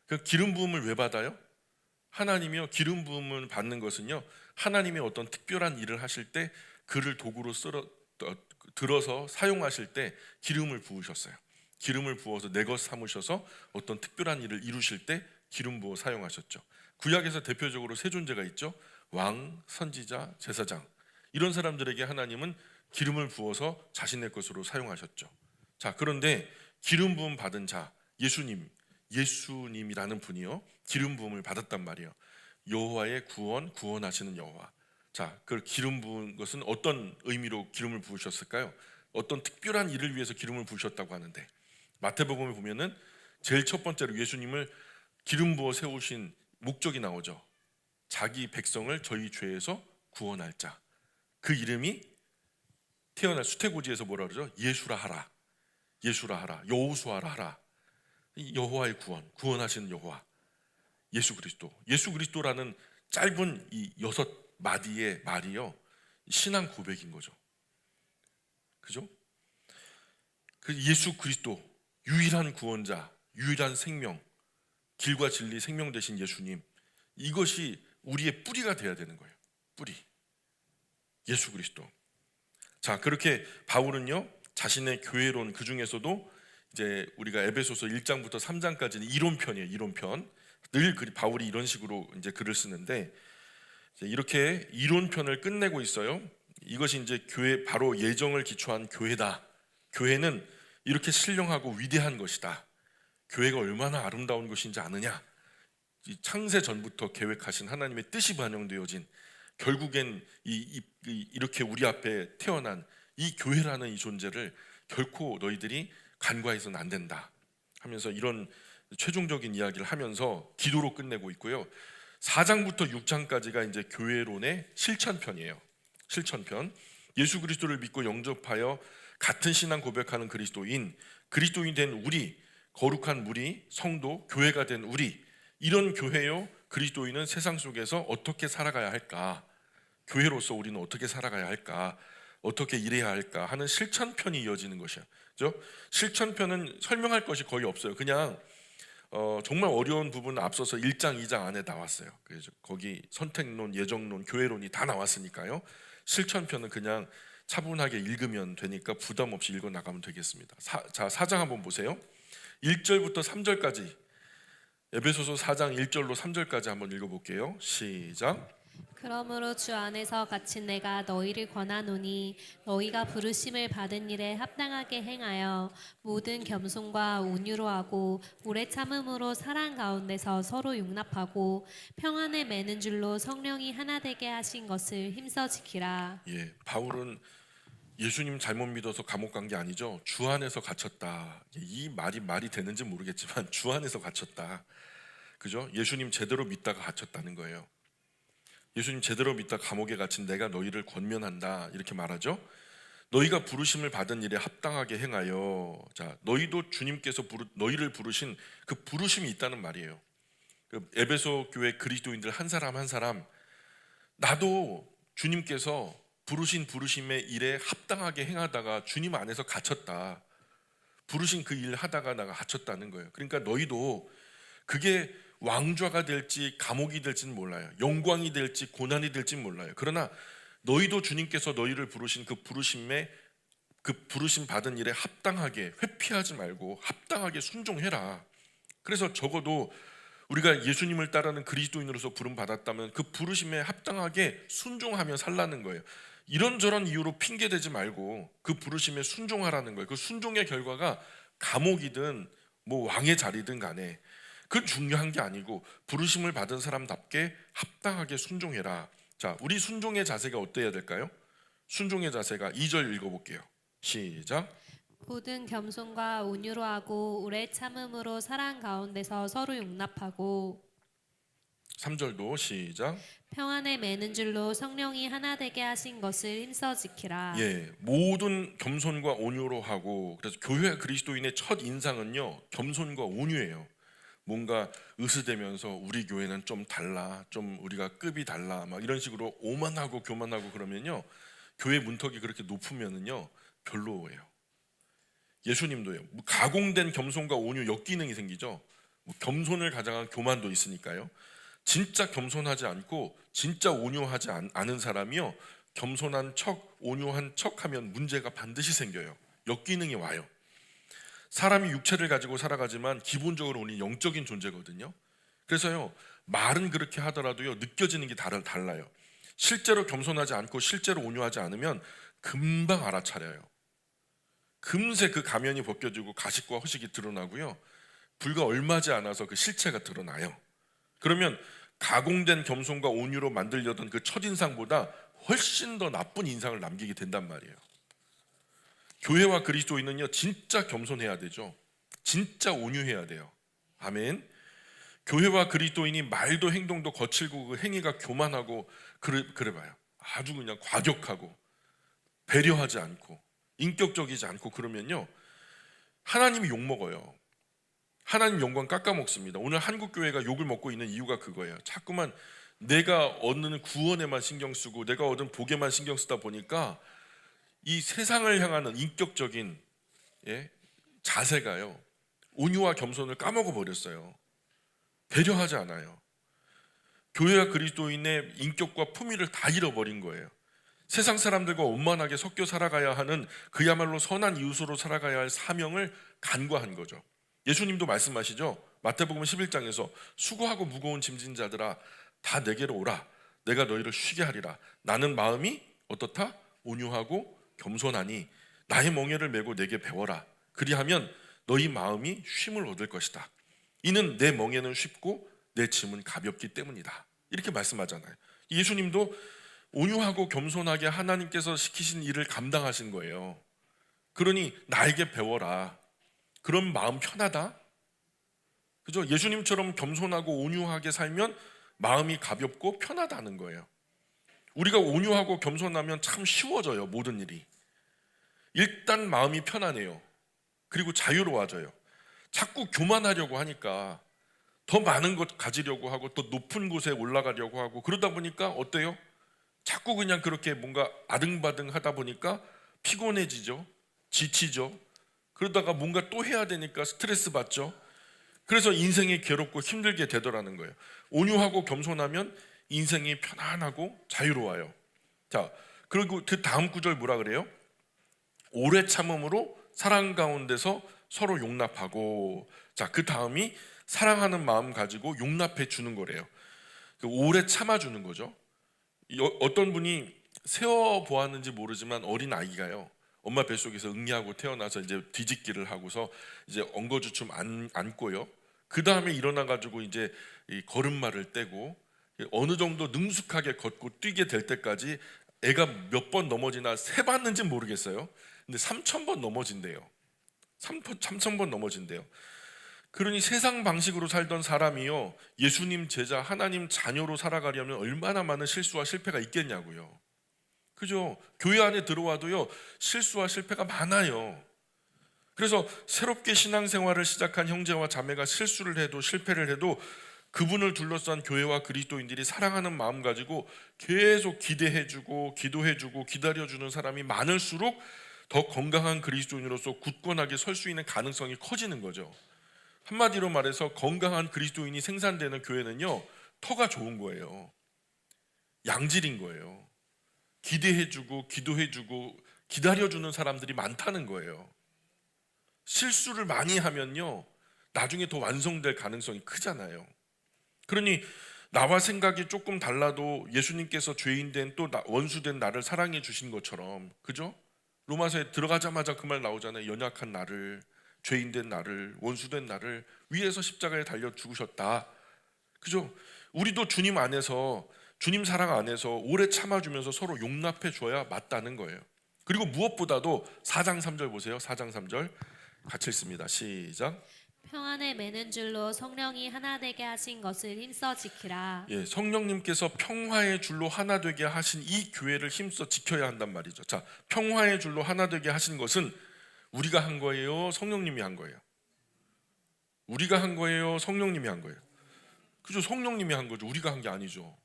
그 기름 부음을 왜 받아요? 하나님이요, 기름 부음을 받는 것은요, 하나님의 어떤 특별한 일을 하실 때 그를 도구로 들어서 사용하실 때 기름을 부으셨어요. 기름을 부어서 내 것 삼으셔서 어떤 특별한 일을 이루실 때 기름 부어 사용하셨죠. 구약에서 대표적으로 세 존재가 있죠. 왕, 선지자, 제사장. 이런 사람들에게 하나님은 기름을 부어서 자신의 것으로 사용하셨죠. 자, 그런데 기름 부음 받은 자, 예수님이라는 분이요, 기름 부음을 받았단 말이에요. 여호와의 구원하시는 여호와. 자, 그 기름 부은 것은 어떤 의미로 기름을 부으셨을까요? 어떤 특별한 일을 위해서 기름을 부으셨다고 하는데, 마태복음에 보면은 제일 첫 번째로 예수님을 기름 부어 세우신 목적이 나오죠. 자기 백성을 저희 죄에서 구원할 자. 그 이름이 태어날 수태고지에서 뭐라 그러죠? 예수라 하라. 예수라 하라. 여호수아라 하라. 여호와의 구원하시는 여호와. 예수 그리스도라는 짧은 이 6마디의 말이요, 신앙 고백인 거죠. 그죠? 그 예수 그리스도, 유일한 구원자, 유일한 생명, 길과 진리 생명 되신 예수님, 이것이 우리의 뿌리가 돼야 되는 거예요. 뿌리. 예수 그리스도. 자, 그렇게 바울은요, 자신의 교회론, 그 중에서도 이제 우리가 에베소서 1장부터 3장까지는 이론편이에요. 이론편. 늘 바울이 이런 식으로 이제 글을 쓰는데, 이렇게 이론편을 끝내고 있어요. 이것이 이제 교회, 바로 예정을 기초한 교회다. 교회는 이렇게 신령하고 위대한 것이다. 교회가 얼마나 아름다운 것인지 아느냐? 이 창세 전부터 계획하신 하나님의 뜻이 반영되어진, 결국엔 이렇게 우리 앞에 태어난 이 교회라는 이 존재를 결코 너희들이 간과해서는 안 된다 하면서 이런 최종적인 이야기를 하면서 기도로 끝내고 있고요. 4장부터 6장까지가 이제 교회론의 실천편이에요. 실천편. 예수 그리스도를 믿고 영접하여 같은 신앙 고백하는 그리스도인 된 우리, 거룩한 무리, 성도, 교회가 된 우리, 이런 교회요, 그리스도인은 세상 속에서 어떻게 살아가야 할까? 교회로서 우리는 어떻게 살아가야 할까? 어떻게 일해야 할까? 하는 실천편이 이어지는 것이야. 그죠? 실천편은 설명할 것이 거의 없어요. 그냥 정말 어려운 부분은 앞서서 1장, 2장 안에 나왔어요. 그래서 거기 선택론, 예정론, 교회론이 다 나왔으니까요. 실천편은 그냥 차분하게 읽으면 되니까 부담 없이 읽어 나가면 되겠습니다. 자, 4장 한번 보세요. 1절부터 3절까지, 에베소서 4장 1절로 3절까지 한번 읽어볼게요. 시작. 그러므로 주 안에서 갇힌 내가 너희를 권하노니 너희가 부르심을 받은 일에 합당하게 행하여 모든 겸손과 온유로 하고 오래 참음으로 사랑 가운데서 서로 용납하고 평안에 매는 줄로 성령이 하나 되게 하신 것을 힘써 지키라. 예, 바울은 예수님 잘못 믿어서 감옥 간 게 아니죠. 주 안에서 갇혔다. 이 말이 되는지 모르겠지만 주 안에서 갇혔다. 그죠? 예수님 제대로 믿다가 갇혔다는 거예요. 예수님 제대로 믿다 감옥에 갇힌 내가 너희를 권면한다, 이렇게 말하죠. 너희가 부르심을 받은 일에 합당하게 행하여. 자, 너희도 주님께서 너희를 부르신 그 부르심이 있다는 말이에요. 그 에베소 교회 그리스도인들 한 사람 한 사람, 나도 주님께서 부르신 부르심의 일에 합당하게 행하다가 주님 안에서 갇혔다. 부르신 그 일 하다가 나가 갇혔다는 거예요. 그러니까 너희도 그게 왕좌가 될지 감옥이 될지는 몰라요. 영광이 될지 고난이 될지는 몰라요. 그러나 너희도 주님께서 너희를 부르신 그 부르심 받은 일에 합당하게, 회피하지 말고 합당하게 순종해라. 그래서 적어도 우리가 예수님을 따르는 그리스도인으로서 부름 받았다면 그 부르심에 합당하게 순종하며 살라는 거예요. 이런저런 이유로 핑계대지 말고 그 부르심에 순종하라는 거예요. 그 순종의 결과가 감옥이든 뭐 왕의 자리든 간에 그건 중요한 게 아니고 부르심을 받은 사람답게 합당하게 순종해라. 자, 우리 순종의 자세가 어때야 될까요? 순종의 자세가 2절 읽어볼게요. 시작. 모든 겸손과 온유로 하고 오래 참음으로 사랑 가운데서 서로 용납하고 3절도 시작. 평안에 매는 줄로 성령이 하나 되게 하신 것을 힘써 지키라. 예, 모든 겸손과 온유로 하고, 그래서 교회 그리스도인의 첫 인상은요 겸손과 온유예요. 뭔가 으스대면서 우리 교회는 좀 달라, 좀 우리가 급이 달라, 막 이런 식으로 오만하고 교만하고 그러면요 교회 문턱이 그렇게 높으면은요 별로예요. 예수님도요. 가공된 겸손과 온유 역기능이 생기죠. 겸손을 가장한 교만도 있으니까요. 진짜 겸손하지 않고 진짜 온유하지 않은 사람이요 겸손한 척 온유한 척하면 문제가 반드시 생겨요. 역기능이 와요. 사람이 육체를 가지고 살아가지만 기본적으로 우리 영적인 존재거든요. 그래서요 말은 그렇게 하더라도요 느껴지는 게 달라요. 실제로 겸손하지 않고 실제로 온유하지 않으면 금방 알아차려요. 금세 그 가면이 벗겨지고 가식과 허식이 드러나고요 불과 얼마지 않아서 그 실체가 드러나요. 그러면 가공된 겸손과 온유로 만들려던 그 첫인상보다 훨씬 더 나쁜 인상을 남기게 된단 말이에요. 교회와 그리스도인은요 진짜 겸손해야 되죠. 진짜 온유해야 돼요. 아멘. 교회와 그리스도인이 말도 행동도 거칠고 그 행위가 교만하고 그래봐요. 아주 그냥 과격하고 배려하지 않고 인격적이지 않고 그러면요 하나님이 욕먹어요. 하나님 영광 깎아먹습니다. 오늘 한국 교회가 욕을 먹고 있는 이유가 그거예요. 자꾸만 내가 얻는 구원에만 신경 쓰고 내가 얻은 복에만 신경 쓰다 보니까 이 세상을 향하는 인격적인 자세가요 온유와 겸손을 까먹어 버렸어요. 배려하지 않아요. 교회와 그리스도인의 인격과 품위를 다 잃어버린 거예요. 세상 사람들과 원만하게 섞여 살아가야 하는 그야말로 선한 이웃으로 살아가야 할 사명을 간과한 거죠. 예수님도 말씀하시죠. 마태복음 11장에서 수고하고 무거운 짐진 자들아 다 내게로 오라. 내가 너희를 쉬게 하리라. 나는 마음이 어떻다? 온유하고 겸손하니 나의 멍에를 메고 내게 배워라. 그리하면 너희 마음이 쉼을 얻을 것이다. 이는 내 멍에는 쉽고 내 짐은 가볍기 때문이다. 이렇게 말씀하잖아요. 예수님도 온유하고 겸손하게 하나님께서 시키신 일을 감당하신 거예요. 그러니 나에게 배워라. 그런 마음 편하다. 그죠? 예수님처럼 겸손하고 온유하게 살면 마음이 가볍고 편하다는 거예요. 우리가 온유하고 겸손하면 참 쉬워져요. 모든 일이. 일단 마음이 편하네요. 그리고 자유로워져요. 자꾸 교만하려고 하니까 더 많은 것 가지려고 하고 또 높은 곳에 올라가려고 하고 그러다 보니까 어때요? 자꾸 그냥 그렇게 뭔가 아등바등 하다 보니까 피곤해지죠. 지치죠. 그러다가 뭔가 또 해야 되니까 스트레스 받죠. 그래서 인생이 괴롭고 힘들게 되더라는 거예요. 온유하고 겸손하면 인생이 편안하고 자유로워요. 자, 그리고 그 다음 구절 뭐라 그래요? 오래 참음으로 사랑 가운데서 서로 용납하고, 자, 그 다음이 사랑하는 마음 가지고 용납해 주는 거래요. 오래 참아주는 거죠. 어떤 분이 세워 보았는지 모르지만 어린 아이가요 엄마 뱃속에서 응리하고 태어나서 이제 뒤집기를 하고서 이제 엉거주춤 안고요. 그 다음에 일어나 가지고 이제 이 걸음마를 떼고 어느 정도 능숙하게 걷고 뛰게 될 때까지 애가 몇 번 넘어지나 세봤는지 모르겠어요. 근데 3,000번 넘어진대요. 3,000번 넘어진대요. 그러니 세상 방식으로 살던 사람이요 예수님 제자 하나님 자녀로 살아가려면 얼마나 많은 실수와 실패가 있겠냐고요. 그죠? 교회 안에 들어와도요 실수와 실패가 많아요. 그래서 새롭게 신앙생활을 시작한 형제와 자매가 실수를 해도 실패를 해도 그분을 둘러싼 교회와 그리스도인들이 사랑하는 마음 가지고 계속 기대해주고 기도해주고 기다려주는 사람이 많을수록 더 건강한 그리스도인으로서 굳건하게 설 수 있는 가능성이 커지는 거죠. 한마디로 말해서 건강한 그리스도인이 생산되는 교회는요 터가 좋은 거예요. 양질인 거예요. 기대해주고 기도해주고 기다려주는 사람들이 많다는 거예요. 실수를 많이 하면요 나중에 더 완성될 가능성이 크잖아요. 그러니 나와 생각이 조금 달라도 예수님께서 죄인된 또 원수된 나를 사랑해 주신 것처럼, 그죠? 로마서에 들어가자마자 그 말 나오잖아요. 연약한 나를, 죄인된 나를, 원수된 나를 위에서 십자가에 달려 죽으셨다. 그죠? 우리도 주님 안에서, 주님 사랑 안에서 오래 참아주면서 서로 용납해 줘야 맞다는 거예요. 그리고 무엇보다도 4장 3절 보세요. 4장 3절 같이 읽습니다. 시작. 평안에 매는 줄로 성령이 하나 되게 하신 것을 힘써 지키라. 예, 성령님께서 평화의 줄로 하나 되게 하신 이 교회를 힘써 지켜야 한단 말이죠. 자, 평화의 줄로 하나 되게 하신 것은 우리가 한 거예요, 성령님이 한 거예요? 우리가 한 거예요, 성령님이 한 거예요? 그죠? 성령님이 한 거죠. 우리가 한 게 아니죠.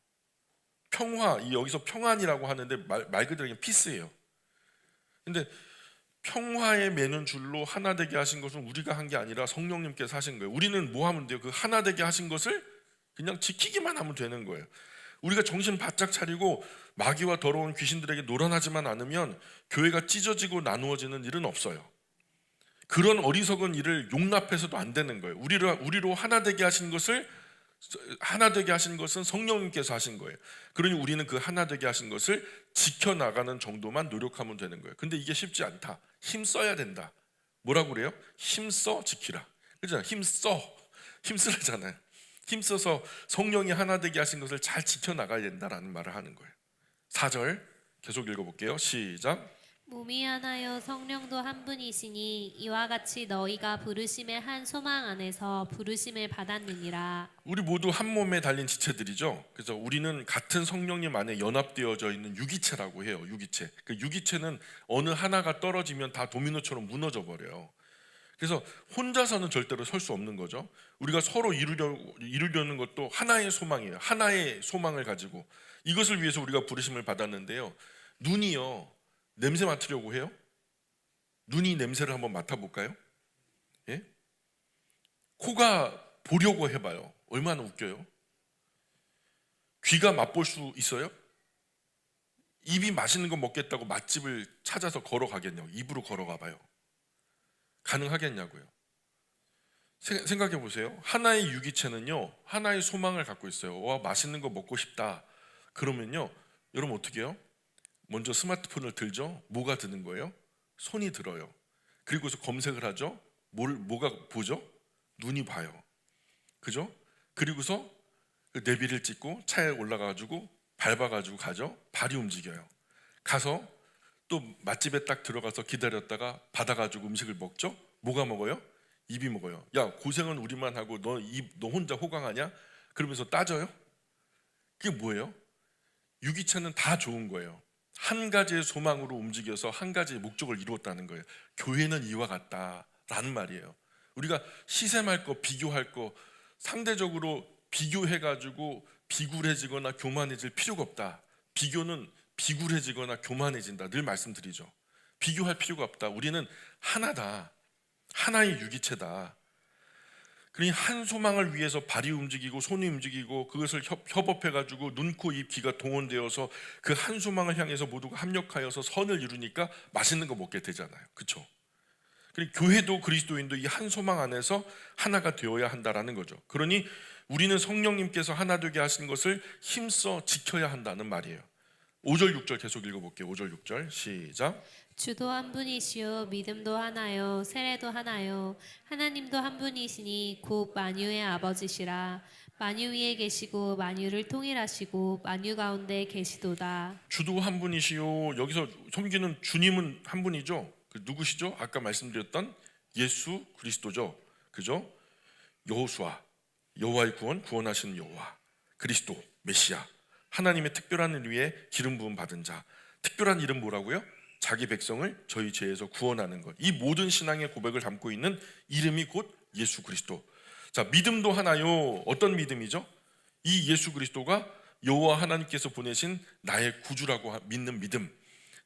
평화, 이 여기서 평안이라고 하는데 말 그대로 그냥 피스예요. 근데 평화에 매는 줄로 하나 되게 하신 것은 우리가 한 게 아니라 성령님께서 하신 거예요. 우리는 뭐 하면 돼요? 그 하나 되게 하신 것을 그냥 지키기만 하면 되는 거예요. 우리가 정신 바짝 차리고 마귀와 더러운 귀신들에게 노란하지만 않으면 교회가 찢어지고 나누어지는 일은 없어요. 그런 어리석은 일을 용납해서도 안 되는 거예요. 우리로 하나 되게 하신 것은 성령님께서 하신 거예요. 그러니 우리는 그 하나 되게 하신 것을 지켜나가는 정도만 노력하면 되는 거예요. 근데 이게 쉽지 않다. 힘써야 된다. 뭐라고 그래요? 힘써 지키라. 그렇잖아요. 힘쓰라잖아요. 힘써서 성령이 하나 되게 하신 것을 잘 지켜나가야 된다라는 말을 하는 거예요. 4절 계속 읽어볼게요. 시작. 몸이 하나요 성령도 한 분이시니 이와 같이 너희가 부르심의 한 소망 안에서 부르심을 받았느니라. 우리 모두 한 몸에 달린 지체들이죠. 그래서 우리는 같은 성령님 안에 연합되어져 있는 유기체라고 해요. 유기체. 그 유기체는 어느 하나가 떨어지면 다 도미노처럼 무너져 버려요. 그래서 혼자서는 절대로 설 수 없는 거죠. 우리가 서로 이루려는 것도 하나의 소망이에요. 하나의 소망을 가지고 이것을 위해서 우리가 부르심을 받았는데요. 눈이요. 냄새 맡으려고 해요? 눈이 냄새를 한번 맡아볼까요? 예? 코가 보려고 해봐요. 얼마나 웃겨요? 귀가 맛볼 수 있어요? 입이 맛있는 거 먹겠다고 맛집을 찾아서 걸어가겠냐고. 입으로 걸어가봐요. 가능하겠냐고요. 생각해 보세요. 하나의 유기체는요, 하나의 소망을 갖고 있어요. 와, 맛있는 거 먹고 싶다. 그러면요, 여러분 어떻게 해요? 먼저 스마트폰을 들죠. 뭐가 드는 거예요? 손이 들어요. 그리고서 검색을 하죠. 뭐가 보죠? 눈이 봐요. 그죠? 그리고서 그 내비를 찍고 차에 올라가가지고 밟아가지고 가죠. 발이 움직여요. 가서 또 맛집에 딱 들어가서 기다렸다가 받아가지고 음식을 먹죠. 뭐가 먹어요? 입이 먹어요. 야, 고생은 우리만 하고 너 혼자 호강하냐? 그러면서 따져요. 그게 뭐예요? 유기체는 다 좋은 거예요. 한 가지의 소망으로 움직여서 한 가지의 목적을 이루었다는 거예요. 교회는 이와 같다라는 말이에요. 우리가 시샘할 거, 비교할 거, 상대적으로 비교해가지고 비굴해지거나 교만해질 필요가 없다. 비교는 비굴해지거나 교만해진다. 늘 말씀드리죠. 비교할 필요가 없다. 우리는 하나다. 하나의 유기체다. 그러니 한 소망을 위해서 발이 움직이고 손이 움직이고 그것을 협업해가지고 눈, 코, 입, 귀가 동원되어서 그 한 소망을 향해서 모두가 합력하여서 선을 이루니까 맛있는 거 먹게 되잖아요. 그렇죠? 그러니까 교회도 그리스도인도 이 한 소망 안에서 하나가 되어야 한다라는 거죠. 그러니 우리는 성령님께서 하나 되게 하신 것을 힘써 지켜야 한다는 말이에요. 5절 6절 계속 읽어볼게요. 5절 6절 시작. 주도 한 분이시요 믿음도 하나요 세례도 하나요 하나님도 한 분이시니 곧 만유의 아버지시라. 만유 위에 계시고 만유를 통일하시고 만유 가운데 계시도다. 주도 한 분이시요. 여기서 섬기는 주님은 한 분이죠. 그 누구시죠? 아까 말씀드렸던 예수 그리스도죠. 그죠? 여호수아, 여호와의 구원하시는 여호와, 그리스도 메시아, 하나님의 특별한 일 위에 기름 부음 받은 자. 특별한 일은 뭐라고요? 자기 백성을 저희 죄에서 구원하는 것. 이 모든 신앙의 고백을 담고 있는 이름이 곧 예수 그리스도. 자, 믿음도 하나요. 어떤 믿음이죠? 이 예수 그리스도가 여호와 하나님께서 보내신 나의 구주라고 믿는 믿음.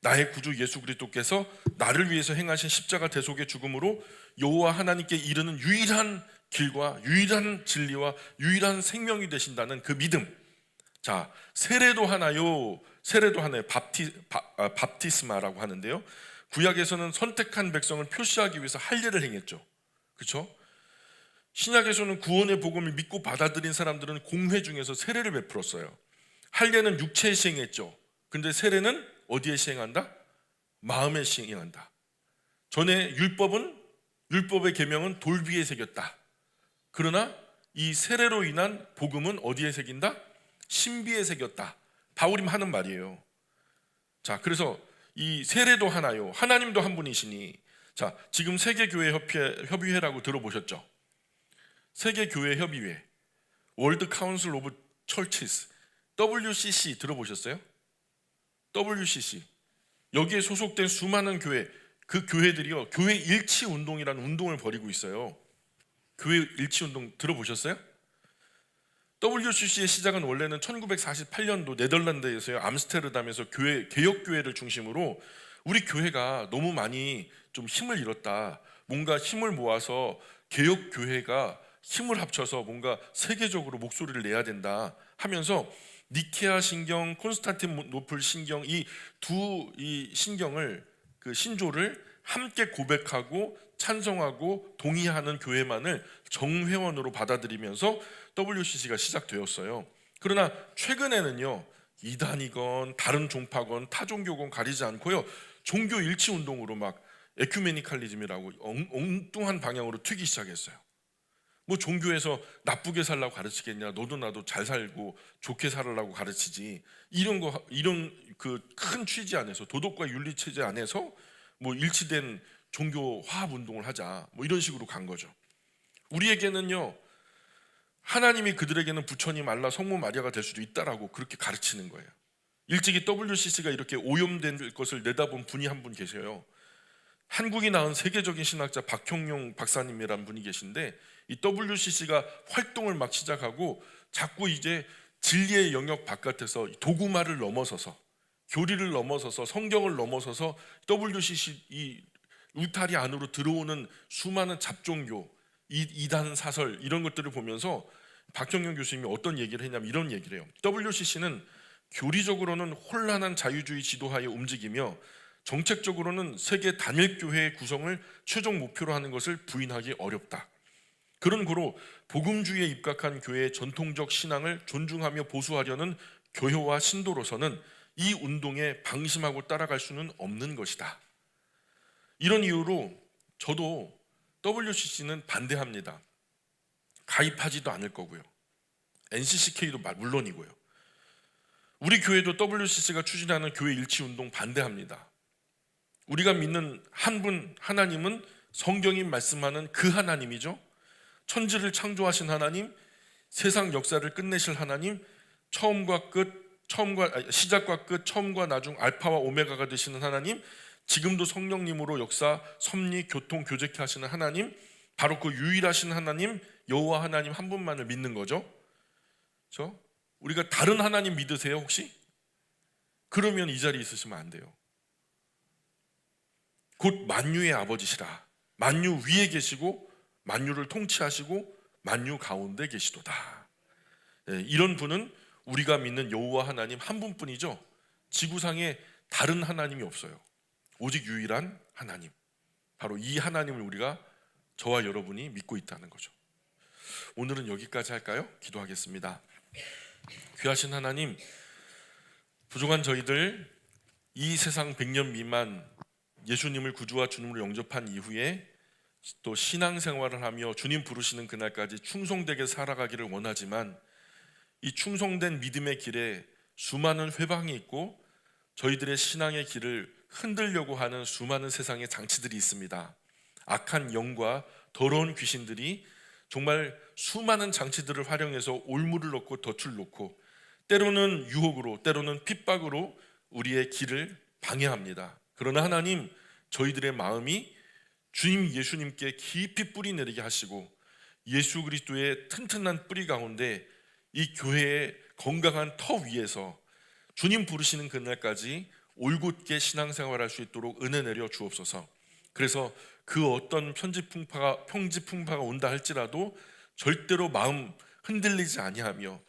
나의 구주 예수 그리스도께서 나를 위해서 행하신 십자가 대속의 죽음으로 여호와 하나님께 이르는 유일한 길과 유일한 진리와 유일한 생명이 되신다는 그 믿음. 자, 세례도 하나요. 세례도 하나요. 밥티스마라고 하는데요. 구약에서는 선택한 백성을 표시하기 위해서 할례를 행했죠. 그렇죠? 신약에서는 구원의 복음을 믿고 받아들인 사람들은 공회 중에서 세례를 베풀었어요. 할례는 육체에 시행했죠. 근데 세례는 어디에 시행한다? 마음에 시행한다. 전에 율법의 계명은 돌 위에 새겼다. 그러나 이 세례로 인한 복음은 어디에 새긴다? 신비에 새겼다. 바울이 하는 말이에요. 자, 그래서 이 세례도 하나요. 하나님도 한 분이시니. 자, 지금 세계교회 협의회라고 들어보셨죠? 세계 교회 협의회, 월드 카운슬 오브 철치스, WCC 들어보셨어요? WCC. 여기에 소속된 수많은 교회, 그 교회들이요, 교회 일치 운동이라는 운동을 벌이고 있어요. 교회 일치 운동 들어보셨어요? WCC의 시작은 원래는 1948년도 네덜란드에서요, 암스테르담에서 교회 개혁 교회를 중심으로 우리 교회가 너무 많이 좀 힘을 잃었다. 뭔가 힘을 모아서 개혁 교회가 힘을 합쳐서 뭔가 세계적으로 목소리를 내야 된다 하면서 니케아 신경, 콘스탄티노플 신경 이 두 신경을 그 신조를 함께 고백하고 찬성하고 동의하는 교회만을 정회원으로 받아들이면서 WCC가 시작되었어요. 그러나 최근에는요, 이단이건 다른 종파건 타종교건 가리지 않고요, 종교 일치 운동으로 막 에큐메니칼리즘이라고 엉뚱한 방향으로 튀기 시작했어요. 뭐 종교에서 나쁘게 살라고 가르치겠냐, 너도 나도 잘 살고 좋게 살으라고 가르치지, 이런 그 큰 취지 안에서, 도덕과 윤리 체제 안에서 뭐 일치된 종교 화합 운동을 하자, 뭐 이런 식으로 간 거죠. 우리에게는요, 하나님이 그들에게는 부처님, 알라, 성모 마리아가 될 수도 있다라고 그렇게 가르치는 거예요. 일찍이 WCC가 이렇게 오염된 것을 내다본 분이 한 분 계셔요. 한국이 낳은 세계적인 신학자 박형용 박사님이라는 분이 계신데, 이 WCC가 활동을 막 시작하고 자꾸 이제 진리의 영역 바깥에서 도구마를 넘어서서, 교리를 넘어서서, 성경을 넘어서서 WCC 이 울타리 안으로 들어오는 수많은 잡종교, 이단 사설 이런 것들을 보면서 박형용 교수님이 어떤 얘기를 했냐면 이런 얘기를 해요. WCC는 교리적으로는 혼란한 자유주의 지도하에 움직이며 정책적으로는 세계 단일 교회의 구성을 최종 목표로 하는 것을 부인하기 어렵다. 그런 고로 복음주의에 입각한 교회의 전통적 신앙을 존중하며 보수하려는 교회와 신도로서는 이 운동에 방심하고 따라갈 수는 없는 것이다. 이런 이유로 저도 WCC는 반대합니다. 가입하지도 않을 거고요. NCCK도 물론이고요. 우리 교회도 WCC가 추진하는 교회 일치 운동 반대합니다. 우리가 믿는 한 분 하나님은 성경이 말씀하는 그 하나님이죠. 천지를 창조하신 하나님, 세상 역사를 끝내실 하나님, 시작과 끝, 처음과 나중, 알파와 오메가가 되시는 하나님, 지금도 성령님으로 역사, 섭리, 교통, 교제케 하시는 하나님, 바로 그 유일하신 하나님, 여호와 하나님 한 분만을 믿는 거죠. 그렇죠? 우리가 다른 하나님 믿으세요 혹시? 그러면 이 자리에 있으시면 안 돼요. 곧 만유의 아버지시라. 만유 위에 계시고 만유를 통치하시고 만유 가운데 계시도다. 이런 분은 우리가 믿는 여호와 하나님 한 분뿐이죠. 지구상에 다른 하나님이 없어요. 오직 유일한 하나님, 바로 이 하나님을 우리가, 저와 여러분이 믿고 있다는 거죠. 오늘은 여기까지 할까요? 기도하겠습니다. 귀하신 하나님, 부족한 저희들 이 세상 100년 미만 예수님을 구주와 주님으로 영접한 이후에 또 신앙생활을 하며 주님 부르시는 그날까지 충성되게 살아가기를 원하지만, 이 충성된 믿음의 길에 수많은 회방이 있고 저희들의 신앙의 길을 흔들려고 하는 수많은 세상의 장치들이 있습니다. 악한 영과 더러운 귀신들이 정말 수많은 장치들을 활용해서 올무를 넣고 덫을 놓고 때로는 유혹으로, 때로는 핍박으로 우리의 길을 방해합니다. 그러나 하나님, 저희들의 마음이 주님 예수님께 깊이 뿌리 내리게 하시고 예수 그리스도의 튼튼한 뿌리 가운데 이 교회의 건강한 터 위에서 주님 부르시는 그날까지 올곧게 신앙생활할 수 있도록 은혜 내려 주옵소서. 그래서 그 어떤 평지풍파가 온다 할지라도 절대로 마음 흔들리지 아니하며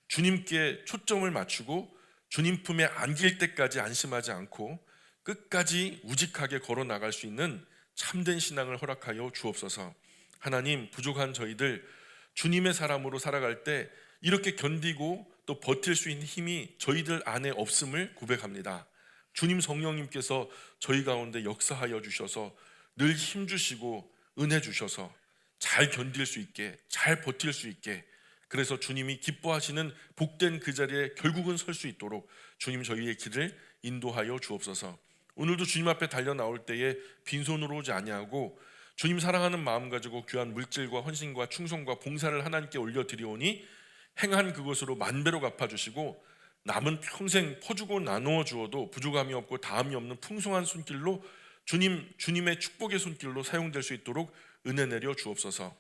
주님께 초점을 맞추고 주님 품에 안길 때까지 안심하지 않고 끝까지 우직하게 걸어 나갈 수 있는 참된 신앙을 허락하여 주옵소서. 하나님, 부족한 저희들 주님의 사람으로 살아갈 때 이렇게 견디고 또 버틸 수 있는 힘이 저희들 안에 없음을 고백합니다. 주님 성령님께서 저희 가운데 역사하여 주셔서 늘 힘 주시고 은혜 주셔서 잘 견딜 수 있게, 잘 버틸 수 있게, 그래서 주님이 기뻐하시는 복된 그 자리에 결국은 설 수 있도록 주님 저희의 길을 인도하여 주옵소서. 오늘도 주님 앞에 달려 나올 때에 빈손으로 오지 아니하고 주님 사랑하는 마음 가지고 귀한 물질과 헌신과 충성과 봉사를 하나님께 올려드리오니 행한 그것으로 만배로 갚아주시고 남은 평생 퍼주고 나누어 주어도 부족함이 없고 다함이 없는 풍성한 손길로 주님의 축복의 손길로 사용될 수 있도록 은혜 내려 주옵소서.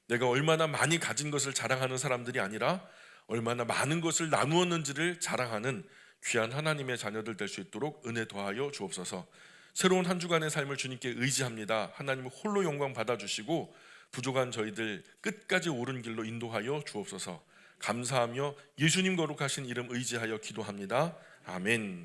내가 얼마나 많이 가진 것을 자랑하는 사람들이 아니라 얼마나 많은 것을 나누었는지를 자랑하는 귀한 하나님의 자녀들 될 수 있도록 은혜 더하여 주옵소서. 새로운 한 주간의 삶을 주님께 의지합니다. 하나님 홀로 영광 받아주시고 부족한 저희들 끝까지 옳은 길로 인도하여 주옵소서. 감사하며 예수님 거룩하신 이름 의지하여 기도합니다. 아멘.